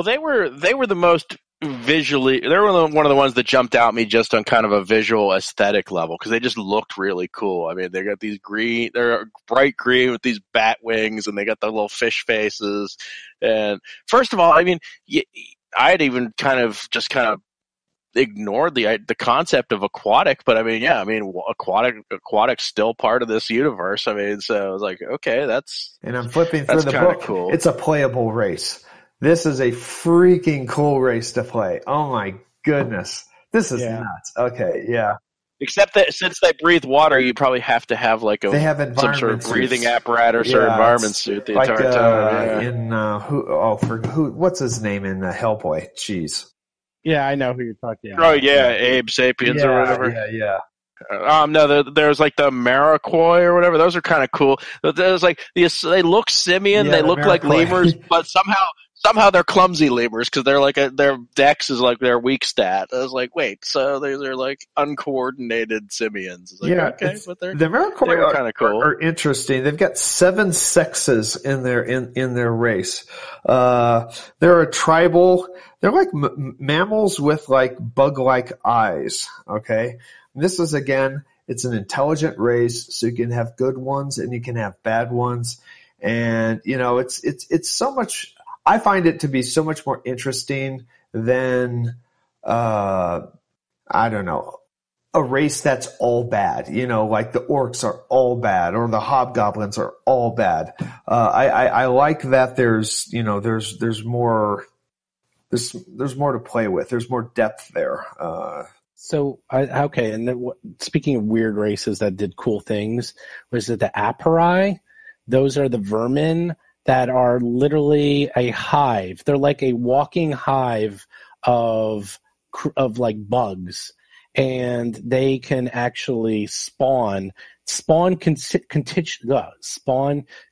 they were the most visually. They were one of the ones that jumped out at me just on kind of a visual aesthetic level because they just looked really cool. I mean, they got these green, they're bright green with these bat wings, and they got the little fish faces. And first of all, I mean, I had even kind of ignored the concept of aquatic, but I mean, yeah, I mean, aquatic's still part of this universe. I mean, so I was like, okay, and I'm flipping through the book. Cool. It's a playable race. This is a freaking cool race to play. Oh my goodness, this is nuts. Okay, yeah. Except that since they breathe water, you probably have to have like some sort of breathing apparatus or environment suit the entire time. What's his name in Hellboy? Jeez. Yeah, I know who you're talking about. Oh, yeah, Abe Sapiens or whatever. Yeah. No, there's like the Marikoi or whatever. Those are kind of cool. There's like they look simian, they look like lemurs, but somehow they're clumsy lemurs because they're like their dex is like their weak stat. I was like, wait, so they're like uncoordinated simians. Like, okay, but the Marikoi are kind of cool. Are interesting. They've got 7 sexes in their race. They're a tribal. They're like mammals with like bug-like eyes. Okay, and this is again, it's an intelligent race, so you can have good ones and you can have bad ones, and it's so much. I find it to be so much more interesting than, I don't know, a race that's all bad. Like the orcs are all bad or the hobgoblins are all bad. I like that there's more, there's more to play with. There's more depth there. Okay. And then speaking of weird races that did cool things, was it the Apari? Those are the vermin that are literally a hive. They're like a walking hive of like bugs, and they can actually spawn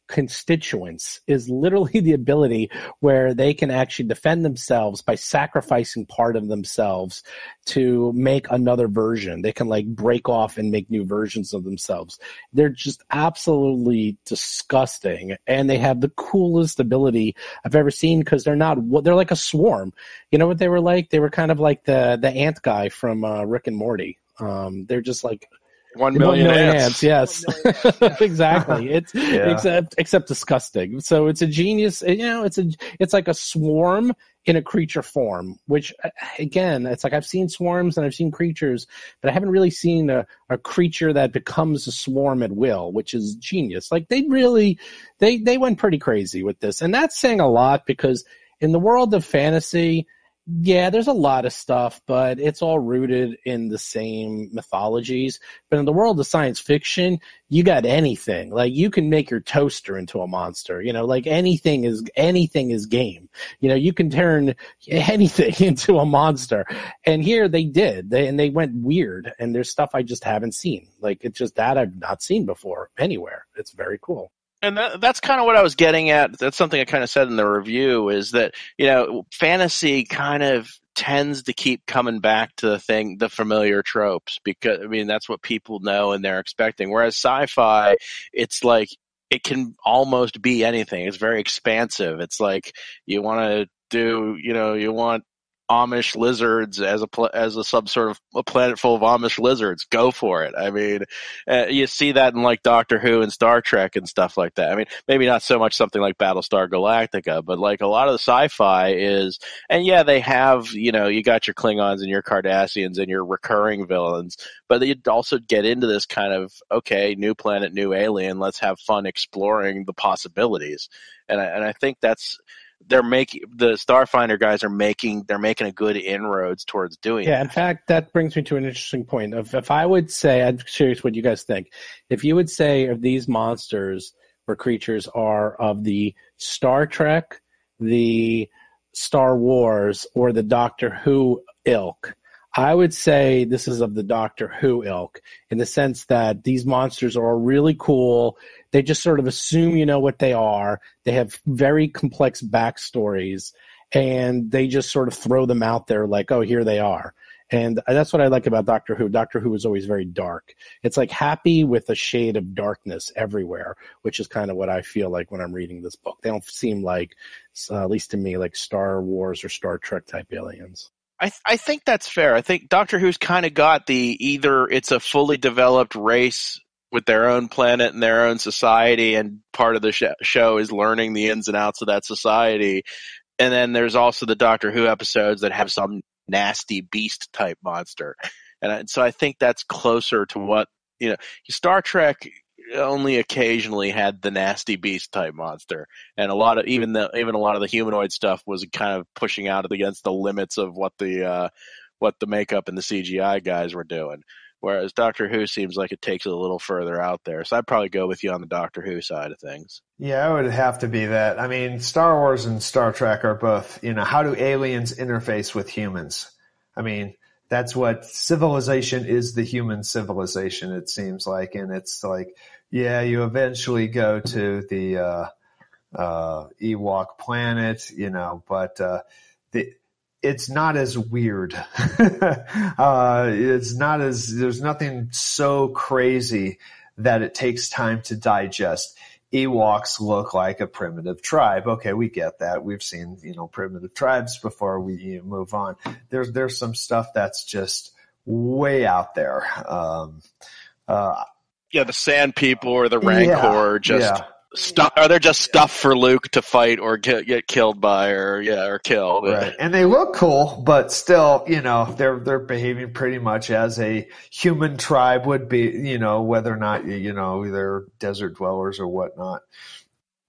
constituents is literally the ability where they can actually defend themselves by sacrificing part of themselves to make another version. They can like break off and make new versions of themselves. They're just absolutely disgusting, and they have the coolest ability I've ever seen because they're like a swarm. You know what they were like? They were kind of like the ant guy from Rick and Morty. They're just like 1 million ants. Yes, exactly. It's except disgusting. So it's a genius. It's like a swarm in a creature form. Which again, it's like I've seen swarms and I've seen creatures, but I haven't really seen a creature that becomes a swarm at will, which is genius. Like they went pretty crazy with this, and that's saying a lot because in the world of fantasy. Yeah, there's a lot of stuff, but it's all rooted in the same mythologies. But in the world of science fiction, you got anything. Like you can make your toaster into a monster. Like anything is game. You can turn anything into a monster. And here they did. They went weird. And there's stuff I just haven't seen. Like it's just that I've not seen before anywhere. It's very cool. And that's kind of what I was getting at. That's something I kind of said in the review is that, fantasy kind of tends to keep coming back to the familiar tropes because, I mean, that's what people know and they're expecting. Whereas sci-fi, it's like it can almost be anything. It's very expansive. It's like you want to do, you want Amish lizards as some sort of a planet full of Amish lizards. Go for it. I mean, you see that in like Doctor Who and Star Trek and stuff like that. I mean, maybe not so much something like Battlestar Galactica, but like a lot of the sci-fi is, and yeah, they have, you got your Klingons and your Cardassians and your recurring villains, but you also get into this kind of, okay, new planet, new alien, let's have fun exploring the possibilities. And I think that's, the Starfinder guys are making a good inroads towards doing that. In fact, that brings me to an interesting point. If I would say, I'm curious what you guys think. If you would say if these monsters or creatures are of the Star Trek, the Star Wars or the Doctor Who ilk. I would say this is of the Doctor Who ilk in the sense that these monsters are really cool. They just sort of assume you know what they are. They have very complex backstories, and they just sort of throw them out there like, oh, here they are. And that's what I like about Doctor Who. Doctor Who is always very dark. It's like happy with a shade of darkness everywhere, which is kind of what I feel like when I'm reading this book. They don't seem like, at least to me, like Star Wars or Star Trek type aliens. I think that's fair. I think Doctor Who's kind of got the either it's a fully developed race with their own planet and their own society, and part of the show is learning the ins and outs of that society. And then there's also the Doctor Who episodes that have some nasty beast type monster. And so I think that's closer to what, Star Trek only occasionally had the nasty beast type monster, and a lot of even a lot of the humanoid stuff was kind of pushing out against the limits of what the makeup and the CGI guys were doing. Whereas Doctor Who seems like it takes it a little further out there. So I'd probably go with you on the Doctor Who side of things. Yeah, it would have to be that. I mean, Star Wars and Star Trek are both, how do aliens interface with humans? I mean, that's what civilization is, the human civilization, it seems like. And it's like, yeah, you eventually go to the Ewok planet, but it's not as weird. It's not as, there's nothing so crazy that it takes time to digest. Ewoks look like a primitive tribe. Okay, we get that. We've seen, primitive tribes before we move on. There's some stuff that's just way out there. The Sand People or the Rancor they're just stuff for Luke to fight or get killed by or kill. Right. And they look cool, but still, they're behaving pretty much as a human tribe would be, whether or not, they're desert dwellers or whatnot.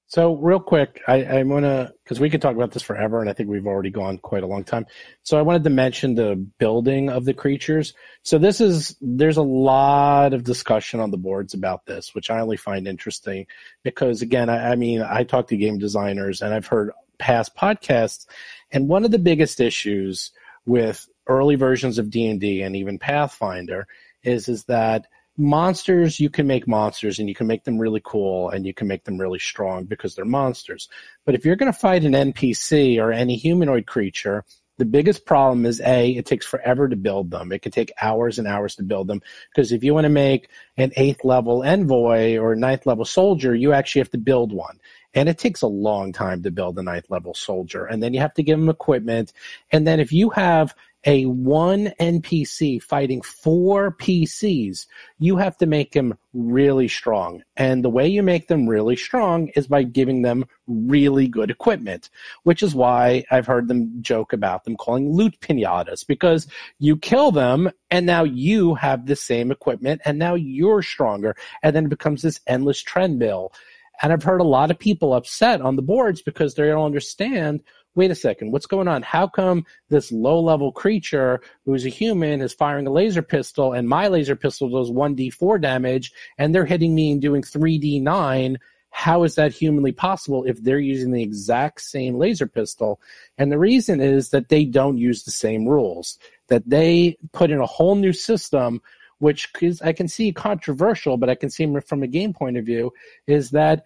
So real quick, I'm going to, because we could talk about this forever, and I think we've already gone quite a long time. So I wanted to mention the building of the creatures. So there's a lot of discussion on the boards about this, which I only find interesting because, again, I talk to game designers, and I've heard past podcasts, and one of the biggest issues with early versions of D&D and even Pathfinder is that monsters, you can make monsters and you can make them really cool and you can make them really strong because they're monsters. But if you're going to fight an NPC or any humanoid creature, the biggest problem is it takes forever to build them. It can take hours and hours to build them because if you want to make an 8th level envoy or 9th level soldier, you actually have to build one. And it takes a long time to build a 9th level soldier. And then you have to give them equipment. And then if you have a one NPC fighting 4 PCs, you have to make them really strong. And the way you make them really strong is by giving them really good equipment, which is why I've heard them joke about them calling loot pinatas, because you kill them and now you have the same equipment and now you're stronger. And then it becomes this endless treadmill. And I've heard a lot of people upset on the boards because they don't understand, wait a second, what's going on? How come this low-level creature who's a human is firing a laser pistol and my laser pistol does 1d4 damage and they're hitting me and doing 3d9? How is that humanly possible if they're using the exact same laser pistol? And the reason is that they don't use the same rules, that they put in a whole new system, which is, I can see controversial, but I can see from a game point of view, is that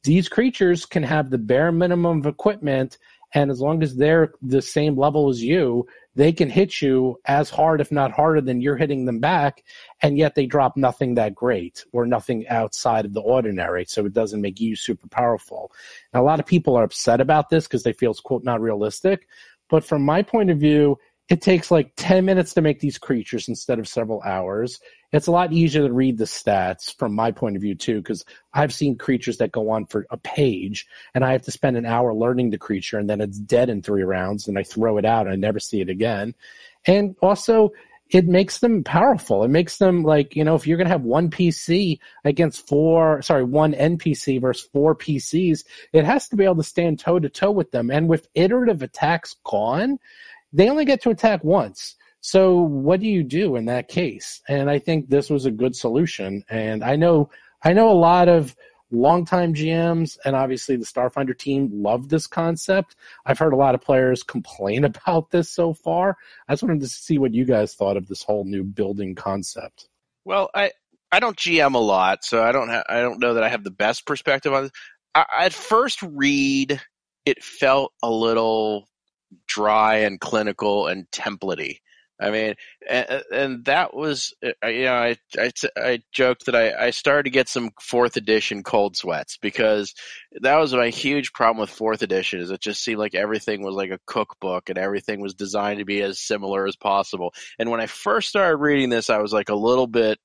these creatures can have the bare minimum of equipment, and as long as they're the same level as you, they can hit you as hard, if not harder, than you're hitting them back, and yet they drop nothing that great or nothing outside of the ordinary, so it doesn't make you super powerful. Now, a lot of people are upset about this because they feel it's, quote, not realistic, but from my point of view, it takes like 10 minutes to make these creatures instead of several hours. It's a lot easier to read the stats from my point of view, too, because I've seen creatures that go on for a page, and I have to spend an hour learning the creature, and then it's dead in 3 rounds, and I throw it out, and I never see it again. And also, it makes them powerful. It makes them like, if you're going to have one NPC versus 4 PCs, it has to be able to stand toe-to-toe with them. And with iterative attacks gone, they only get to attack once. So what do you do in that case? And I think this was a good solution. And I know a lot of longtime GMs and obviously the Starfinder team love this concept. I've heard a lot of players complain about this so far. I just wanted to see what you guys thought of this whole new building concept. Well, I don't GM a lot, so I don't know that I have the best perspective on this. At first read, it felt a little dry and clinical and templatey. I mean, and that was, I joked that I started to get some 4th edition cold sweats, because that was my huge problem with 4th edition, is it just seemed like everything was like a cookbook and everything was designed to be as similar as possible. And when I first started reading this, I was like a little bit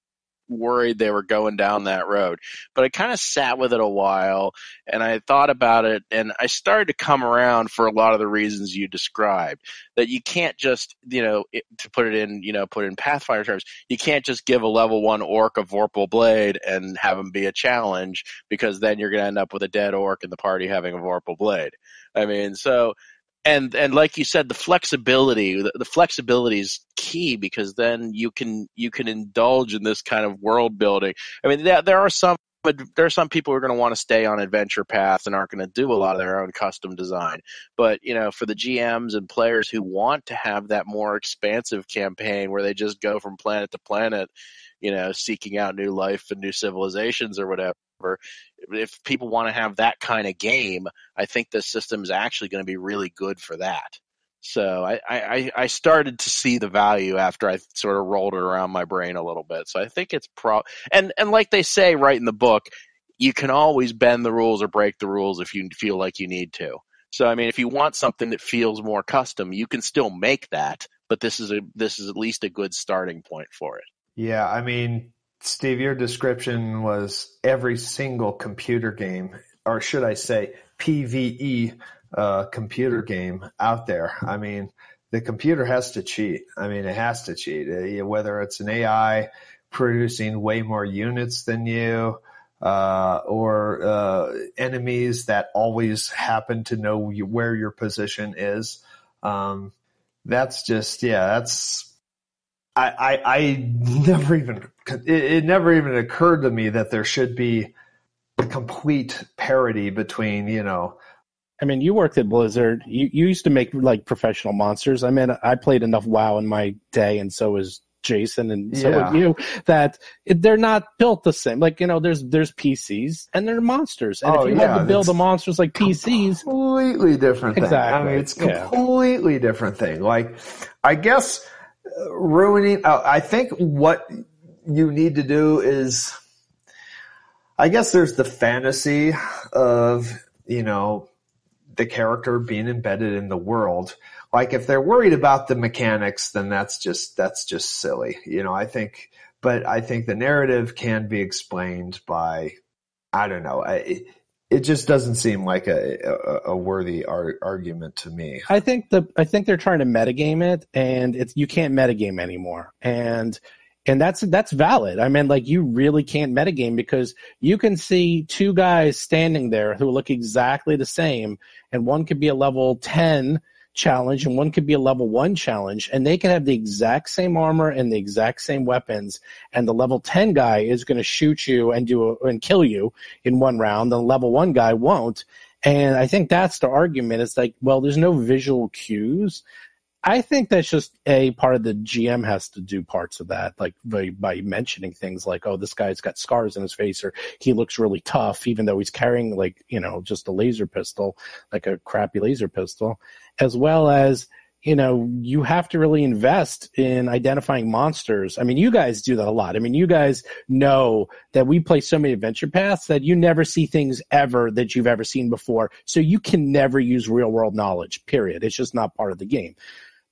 worried they were going down that road, but I kind of sat with it a while and I thought about it, and I started to come around for a lot of the reasons you described, that you can't just, to put it in Pathfinder terms, you can't just give a level 1 orc a Vorpal Blade and have him be a challenge, because then you're going to end up with a dead orc in the party having a Vorpal Blade. I mean, so And like you said, the flexibility is key, because then you can indulge in this kind of world building. I mean, there are some people who are going to want to stay on adventure paths and aren't going to do a lot of their own custom design. But for the GMs and players who want to have that more expansive campaign where they just go from planet to planet, seeking out new life and new civilizations or whatever. If people want to have that kind of game, I think this system is actually going to be really good for that. So I started to see the value after I sort of rolled it around my brain a little bit. So I think it's and like they say right in the book, you can always bend the rules or break the rules if you feel like you need to. So I mean, if you want something that feels more custom, you can still make that, but this is at least a good starting point for it. Yeah, I mean, Steve, your description was every single computer game, or should I say PvE computer game out there. I mean, the computer has to cheat. I mean, it has to cheat, whether it's an AI producing way more units than you, or enemies that always happen to know where your position is. That's just, I never even, it never even occurred to me that there should be a complete parity between, I mean, you worked at Blizzard. You used to make like professional monsters. I mean, I played enough WoW in my day, and so was Jason, and so would you, that they're not built the same. Like, there's PCs and they're monsters. And if you have to build the monsters like PCs. Completely different thing. Exactly. I mean, it's completely different thing. Like, I guess ruining, I think what you need to do is, I guess there's the fantasy of, the character being embedded in the world. Like, if they're worried about the mechanics, then that's just silly. I think the narrative can be explained by, I don't know. It just doesn't seem like a worthy argument to me. I think they're trying to metagame it, and you can't metagame anymore. And that's valid. I mean, like, you really can't metagame, because you can see two guys standing there who look exactly the same, and one could be a level 10 challenge and one could be a level 1 challenge, and they can have the exact same armor and the exact same weapons, and the level 10 guy is going to shoot you and kill you in one round, the level 1 guy won't. And I think that's the argument. It's like, well, there's no visual cues. I think that's just a part of the GM has to do parts of that, like by mentioning things like, oh, this guy's got scars on his face, or he looks really tough, even though he's carrying just a laser pistol, like a crappy laser pistol, as well as, you have to really invest in identifying monsters. I mean, you guys do that a lot. I mean, you guys know that we play so many adventure paths that you never see things ever that you've ever seen before. So you can never use real world knowledge, period. It's just not part of the game.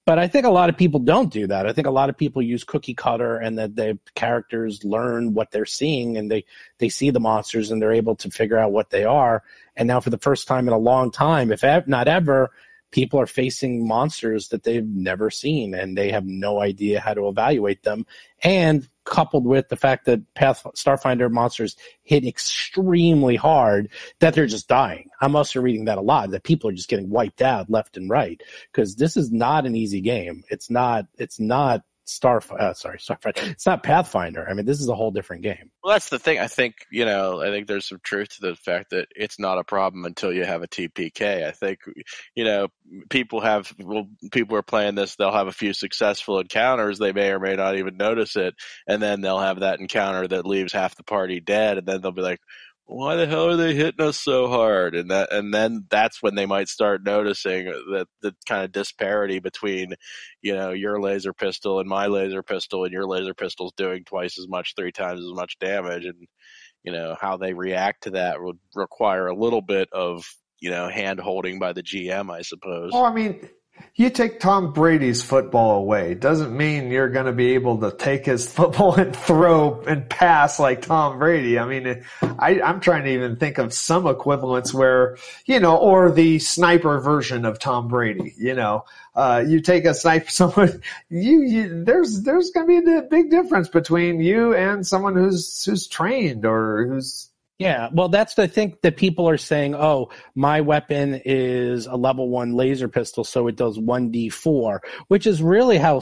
But I think a lot of people don't do that. I think a lot of people use cookie cutter, and that the characters learn what they're seeing, and they see the monsters and they're able to figure out what they are. And now for the first time in a long time, if not ever, people are facing monsters that they've never seen, and they have no idea how to evaluate them. And coupled with the fact that Starfinder monsters hit extremely hard, that they're just dying. I'm also reading that a lot, that people are just getting wiped out left and right, because this is not an easy game. It's not Starfinder. It's not Pathfinder. I mean, this is a whole different game. Well, that's the thing. I think there's some truth to the fact that it's not a problem until you have a TPK. I think, people are playing this, they'll have a few successful encounters, they may or may not even notice it, and then they'll have that encounter that leaves half the party dead, and then they'll be like, why the hell are they hitting us so hard? And then that's when they might start noticing that the kind of disparity between, your laser pistol and my laser pistol, and your laser pistol's doing twice as much, 3 times as much damage. And, how they react to that would require a little bit of, hand holding by the GM, I suppose. Well, I mean, you take Tom Brady's football away. Doesn't mean you're going to be able to take his football and throw and pass like Tom Brady. I mean, I'm trying to even think of some equivalents where, or the sniper version of Tom Brady. You take a sniper, someone, there's going to be a big difference between you and someone who's trained or who's. Yeah, well, that's the thing that people are saying, oh, my weapon is a level 1 laser pistol, so it does 1d4, which is really how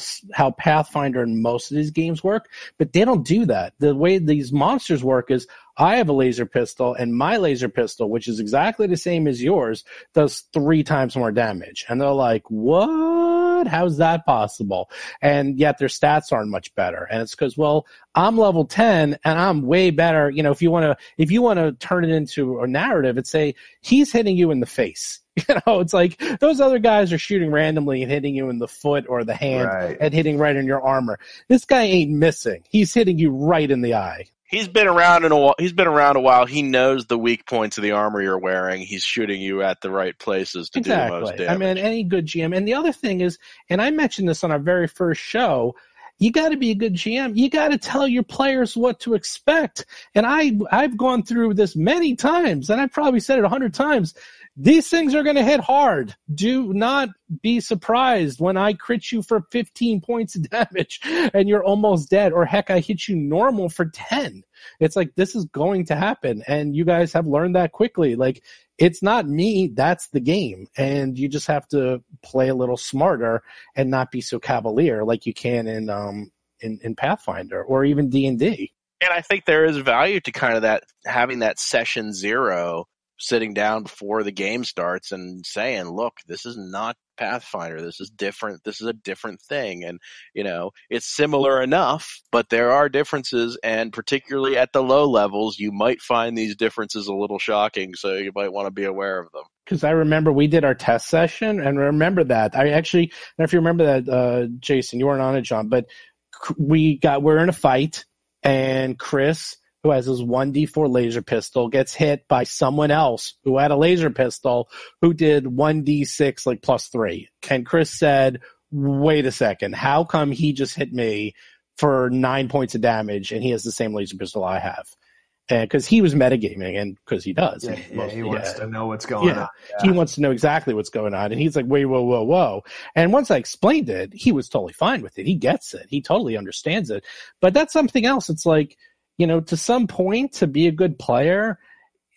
Pathfinder and most of these games work, but they don't do that. The way these monsters work is I have a laser pistol, and my laser pistol, which is exactly the same as yours, does 3 times more damage. And they're like, what? How's that possible? And yet their stats aren't much better. And it's because, well, I'm level 10 and I'm way better. If you want to turn it into a narrative, it's say he's hitting you in the face. It's like those other guys are shooting randomly and hitting you in the foot or the hand, right, and hitting right in your armor. This guy ain't missing. He's hitting you right in the eye. He's been around a while. He knows the weak points of the armor you're wearing. He's shooting you at the right places to do the most damage. I mean, any good GM. And the other thing is, and I mentioned this on our very first show, you got to be a good GM. You got to tell your players what to expect. And I've gone through this many times, and I've probably said it 100 times. These things are going to hit hard. Do not be surprised when I crit you for 15 points of damage and you're almost dead. Or heck, I hit you normal for 10. It's like, this is going to happen. And you guys have learned that quickly. Like, it's not me, that's the game. And you just have to play a little smarter and not be so cavalier like you can in Pathfinder or even D&D. And I think there is value to kind of that, having that session 0, sitting down before the game starts and saying, look, this is not Pathfinder. This is different. This is a different thing. And, it's similar enough, but there are differences. And particularly at the low levels, you might find these differences a little shocking. So you might want to be aware of them. Because I remember we did our test session, and remember that. I actually, if you remember that, Jason, you weren't on it, John, but we're in a fight, and Chris, who has his 1d4 laser pistol, gets hit by someone else who had a laser pistol who did 1d6 like +3. And Chris said, wait a second, how come he just hit me for 9 points of damage and he has the same laser pistol I have? And because he was metagaming, and because he does. He wants to know what's going on. Yeah. He wants to know exactly what's going on. And he's like, wait, whoa. And once I explained it, he was totally fine with it. He gets it. He totally understands it. But that's something else. It's like, to some point, to be a good player,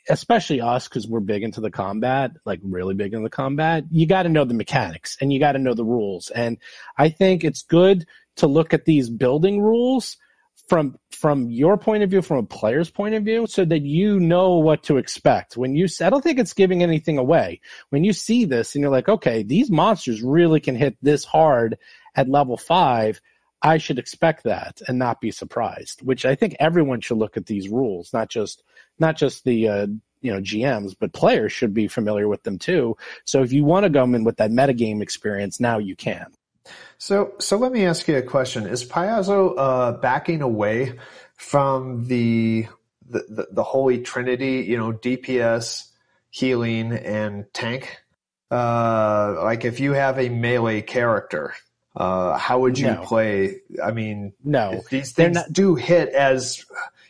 especially us, because we're big into the combat, like really big into the combat, you got to know the mechanics and you got to know the rules. And I think it's good to look at these building rules from your point of view, from a player's point of view, so that you know what to expect. I don't think it's giving anything away. When you see this and you're like, okay, these monsters really can hit this hard at level 5, I should expect that and not be surprised, which I think everyone should look at these rules, not just the GMs, but players should be familiar with them too. So if you want to go in with that metagame experience, now you can. So let me ask you a question. Is Paizo backing away from the Holy Trinity, DPS, healing, and tank? Like if you have a melee character, how would you play? I mean, no, if these things do hit as,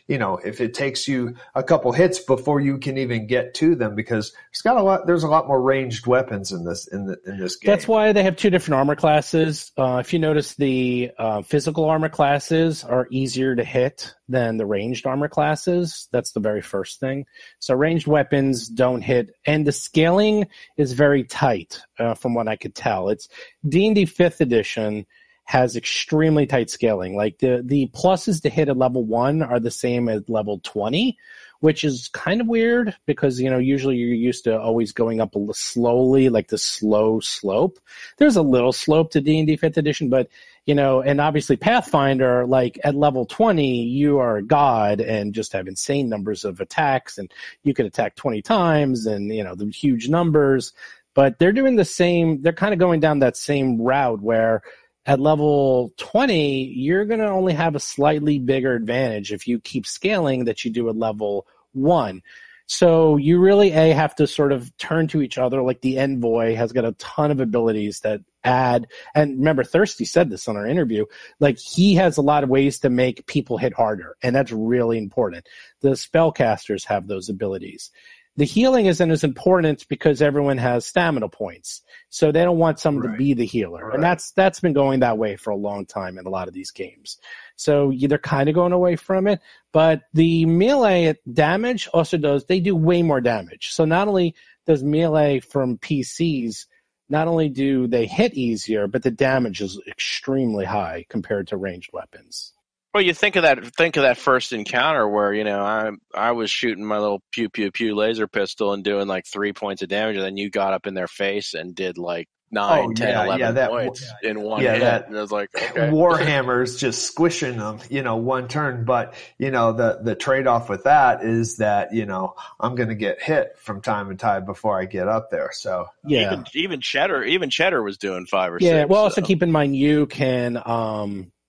if it takes you a couple hits before you can even get to them, because there's a lot more ranged weapons in this game. That's why they have 2 different armor classes. If you notice, the physical armor classes are easier to hit than the ranged armor classes. That's the very first thing. So ranged weapons don't hit, and the scaling is very tight, from what I could tell. It's D&D 5th edition has extremely tight scaling. Like the pluses to hit at level 1 are the same as level 20, which is kind of weird because, usually you're used to always going up a little slowly, like the slow slope. There's a little slope to D&D 5th edition, but, and obviously Pathfinder, like at level 20, you are a god and just have insane numbers of attacks, and you can attack 20 times and, the huge numbers. But they're doing the same, they're kind of going down that same route where at level 20, you're going to only have a slightly bigger advantage if you keep scaling that you do at level 1. So you really, have to sort of turn to each other. Like the Envoy has got a ton of abilities that add, and remember, Thirsty said this on our interview, like he has a lot of ways to make people hit harder, and that's really important. The spellcasters have those abilities. The healing isn't as important because everyone has stamina points. So they don't want someone to be the healer. Right. And that's been going that way for a long time in a lot of these games. So they're kind of going away from it. But the melee damage also they do way more damage. So not only does melee from PCs, not only do they hit easier, but the damage is extremely high compared to ranged weapons. Well, you think of that first encounter where, I was shooting my little pew pew pew laser pistol and doing like 3 points of damage, and then you got up in their face and did like 9, 10, 11 points in one hit. And I was like, okay. Warhammer's just squishing them, one turn. But, the trade-off with that is that, I'm going to get hit from time to time before I get up there. So yeah, even Cheddar was doing 5 or 6. Yeah. Well, also keep in mind you can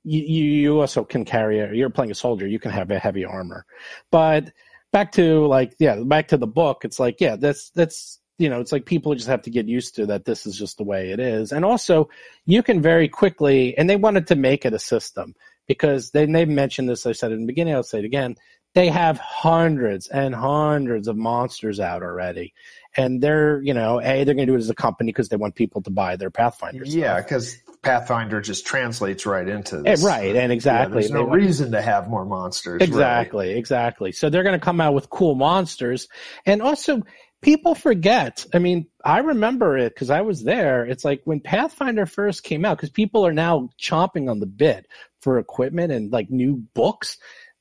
you also can carry you're playing a soldier, you can have a heavy armor. But back to the book, it's like, that's it's like people just have to get used to that this is just the way it is. And also you can very quickly, and they wanted to make it a system because they've mentioned this, I said it in the beginning, I'll say it again, they have hundreds and hundreds of monsters out already. And they're, they're going to do it as a company because they want people to buy their Pathfinder stuff. Yeah, because Pathfinder just translates right into this. Right, and exactly. There's no reason to have more monsters. Exactly. So they're going to come out with cool monsters. And also, people forget. I mean, I remember it because I was there. It's like when Pathfinder first came out, because people are now chomping on the bit for equipment and like new books.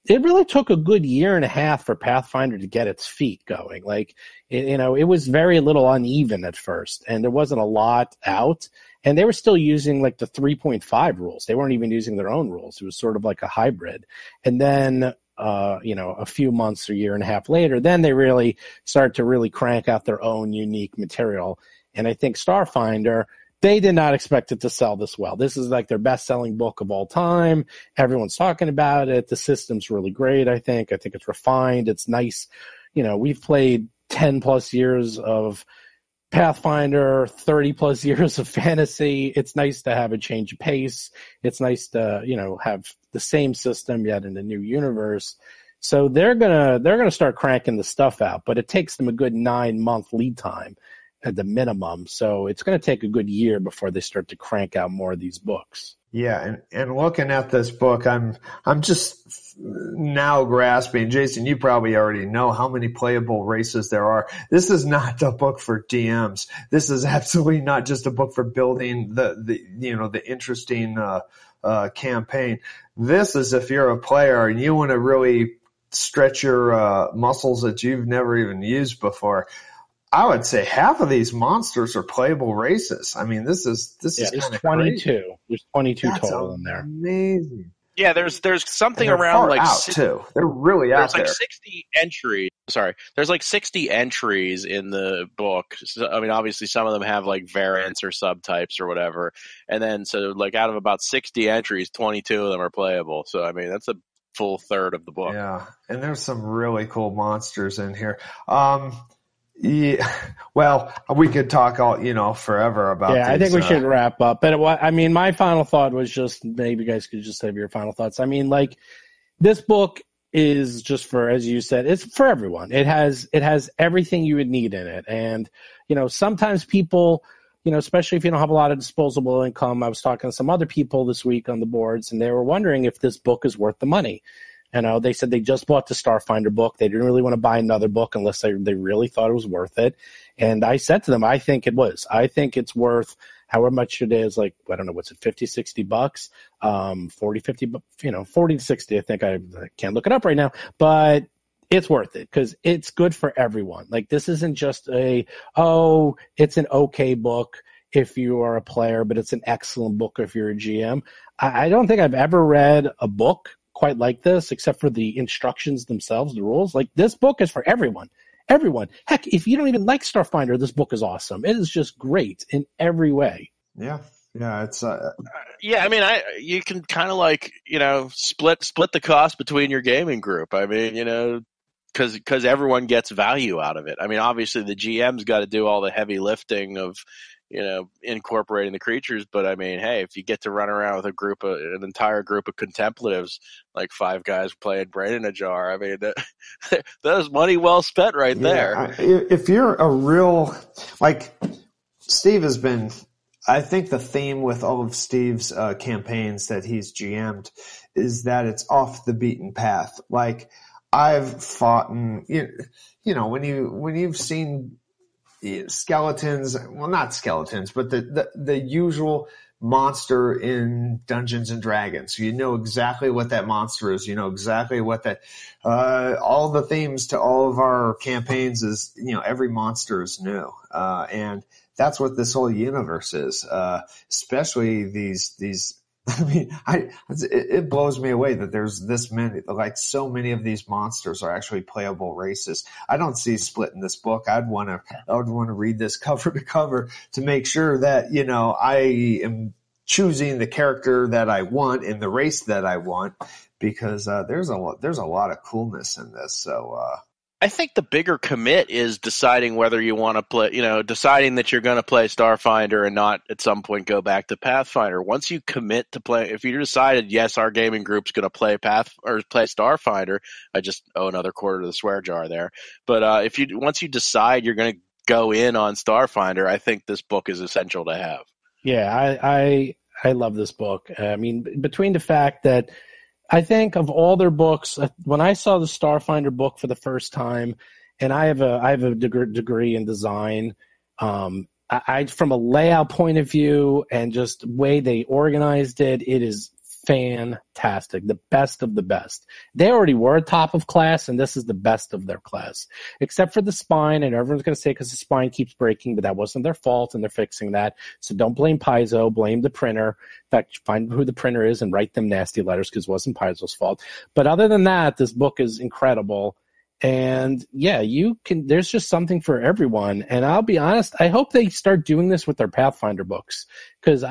It really took a good year and a half for Pathfinder to get its feet going. Like, it was very little uneven at first, and there wasn't a lot out. And they were still using like the 3.5 rules. They weren't even using their own rules. It was sort of like a hybrid. And then, a few months or year and a half later, then they really started to really crank out their own unique material. And I think Starfinder, they did not expect it to sell this well. This is like their best-selling book of all time. Everyone's talking about it. The system's really great, I think. I think it's refined. It's nice. We've played 10-plus years of Pathfinder, 30-plus years of fantasy. It's nice to have a change of pace. It's nice to, have the same system yet in a new universe. So they're gonna start cranking the stuff out, but it takes them a good 9-month lead time at the minimum. So it's going to take a good year before they start to crank out more of these books. Yeah, and looking at this book, I'm just now grasping. Jason, you probably already know how many playable races there are. This is not a book for DMs. This is absolutely not just a book for building the interesting campaign. This is if you're a player and you want to really stretch your muscles that you've never even used before. I would say half of these monsters are playable races. I mean, this is kind of 22. Crazy. There's 22 That's total in there. Amazing. Yeah, there's something around like out too. They're really out there. There's like 60 entries. Sorry, there's like 60 entries in the book. So, I mean, obviously some of them have like variants or subtypes or whatever, and then so like out of about 60 entries, 22 of them are playable. So I mean, that's a full third of the book. Yeah, and there's some really cool monsters in here. Yeah, well, we could talk all forever about. Yeah, these, I think we should wrap up. But my final thought was just maybe you guys could just have your final thoughts. I mean, like this book is just for, as you said, it's for everyone. It has everything you would need in it, and sometimes people, especially if you don't have a lot of disposable income. I was talking to some other people this week on the boards, and they were wondering if this book is worth the money. They said they just bought the Starfinder book. They didn't really want to buy another book unless they really thought it was worth it. And I said to them, I think it was. I think it's worth however much it is, like, I don't know, what's it, 50, 60 bucks, 40, 50, 40 to 60. I think I can't look it up right now, but it's worth it because it's good for everyone. Like, this isn't just it's an okay book if you are a player, but it's an excellent book if you're a GM. I don't think I've ever read a book quite like this, except for the instructions themselves, the rules. Like, this book is for everyone. Everyone. Heck, if you don't even like Starfinder, this book is awesome. It is just great in every way. Yeah. It's yeah. I mean, you can kind of like, split the cost between your gaming group. I mean, because everyone gets value out of it. I mean, obviously the GM's got to do all the heavy lifting of, incorporating the creatures. But I mean, hey, if you get to run around with an entire group of contemplatives, like 5 guys playing Brain in a Jar, I mean, that is money well spent right there. If you're a real, like, Steve has been, I think the theme with all of Steve's campaigns that he's GM'd is that it's off the beaten path. Like, I've fought, when you've seen skeletons, well, not skeletons, but the usual monster in Dungeons and Dragons. You know exactly what that monster is. You know exactly what that, all the themes to all of our campaigns is, every monster is new. And that's what this whole universe is, especially these. I mean, it blows me away that there's this many, like, so many of these monsters are actually playable races. I don't see split in this book. I would want to read this cover to cover to make sure that, I am choosing the character that I want and the race that I want, because there's a lot of coolness in this. So, I think the bigger commit is deciding whether you want to play, deciding that you're going to play Starfinder and not at some point go back to Pathfinder. Once you commit to play, if you decided, yes, our gaming group's going to play play Starfinder, I just owe another quarter to the swear jar there. But once you decide you're going to go in on Starfinder, I think this book is essential to have. Yeah, I love this book. I mean, between the fact that I think of all their books, when I saw the Starfinder book for the first time, and I have a degree in design, I from a layout point of view and just way they organized it, it is fantastic. The best of the best. They already were top of class, and this is the best of their class, except for the spine. And everyone's going to say because the spine keeps breaking, but that wasn't their fault, and they're fixing that. So don't blame Paizo, blame the printer. In fact, find who the printer is and write them nasty letters because it wasn't Paizo's fault. But other than that, this book is incredible. And yeah, there's just something for everyone. And I'll be honest, I hope they start doing this with their Pathfinder books, because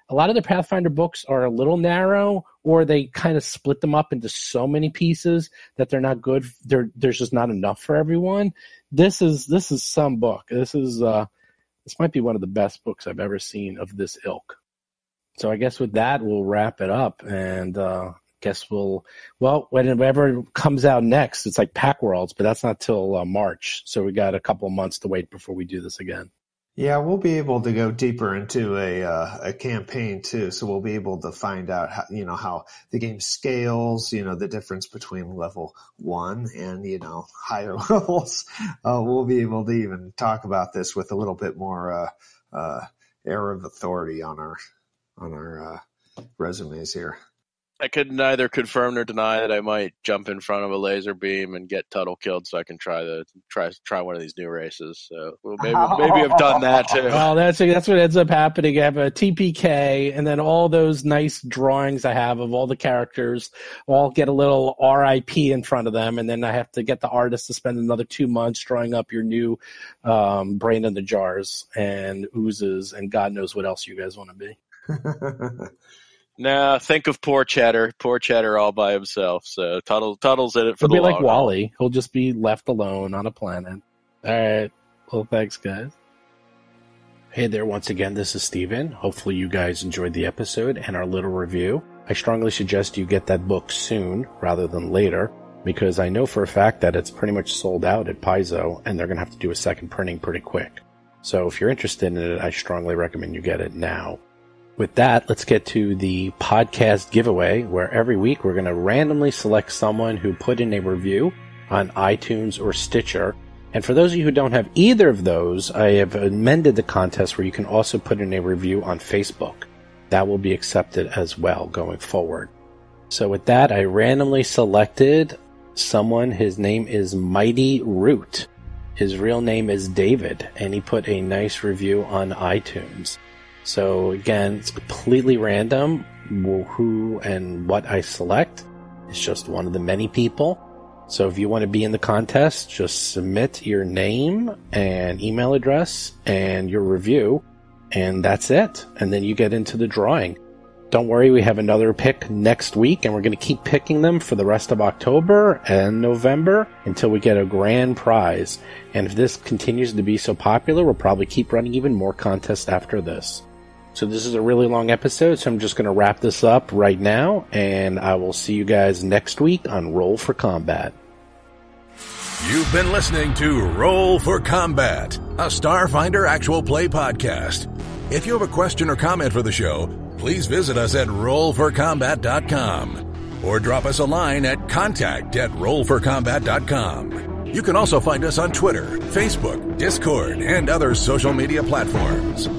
a lot of the Pathfinder books are a little narrow, or they kind of split them up into so many pieces that they're not good. There's just not enough for everyone. This is some book. This might be one of the best books I've ever seen of this ilk. So I guess with that, we'll wrap it up, and guess whenever it comes out next, it's like Pack Worlds, but that's not till March. So we got a couple of months to wait before we do this again. Yeah, we'll be able to go deeper into a campaign too. So we'll be able to find out how the game scales, the difference between level 1 and, higher levels. We'll be able to even talk about this with a little bit more air of authority on our resumes here. I could neither confirm nor deny that I might jump in front of a laser beam and get Tuttle killed, so I can try one of these new races. So maybe I've done that too. Well, that's what ends up happening. I have a TPK, and then all those nice drawings I have of all the characters all get a little RIP in front of them, and then I have to get the artist to spend another 2 months drawing up your new Brain in the Jars and oozes and God knows what else you guys want to be. Nah, think of poor Cheddar all by himself. So Tuttle's in it for the long haul. He'll be like Wally. He'll just be left alone on a planet. All right. Well, thanks, guys. Hey there once again. This is Steven. Hopefully you guys enjoyed the episode and our little review. I strongly suggest you get that book soon rather than later, because I know for a fact that it's pretty much sold out at Paizo, and they're going to have to do a second printing pretty quick. So if you're interested in it, I strongly recommend you get it now. With that, let's get to the podcast giveaway, where every week we're going to randomly select someone who put in a review on iTunes or Stitcher, And for those of you who don't have either of those, I have amended the contest where you can also put in a review on Facebook. That will be accepted as well going forward. So with that, I randomly selected someone. His name is Mighty Root. His real name is David, and he put a nice review on iTunes. So again, it's completely random who and what I select. It's just one of the many people. So if you want to be in the contest, just submit your name and email address and your review, and that's it. And then you get into the drawing. Don't worry, we have another pick next week, and we're going to keep picking them for the rest of October and November until we get a grand prize. And if this continues to be so popular, we'll probably keep running even more contests after this. So this is a really long episode, so I'm just going to wrap this up right now, and I will see you guys next week on Roll for Combat. You've been listening to Roll for Combat, a Starfinder actual play podcast. If you have a question or comment for the show, please visit us at rollforcombat.com or drop us a line at contact@rollforcombat.com. You can also find us on Twitter, Facebook, Discord, and other social media platforms.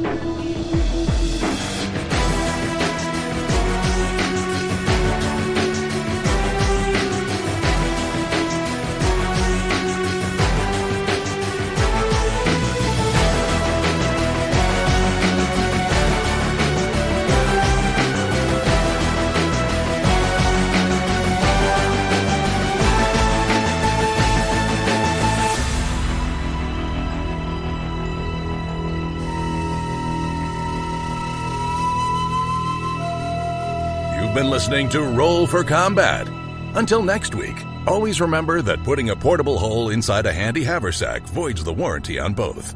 Been listening to Roll for Combat. Until next week, always remember that putting a portable hole inside a handy haversack voids the warranty on both.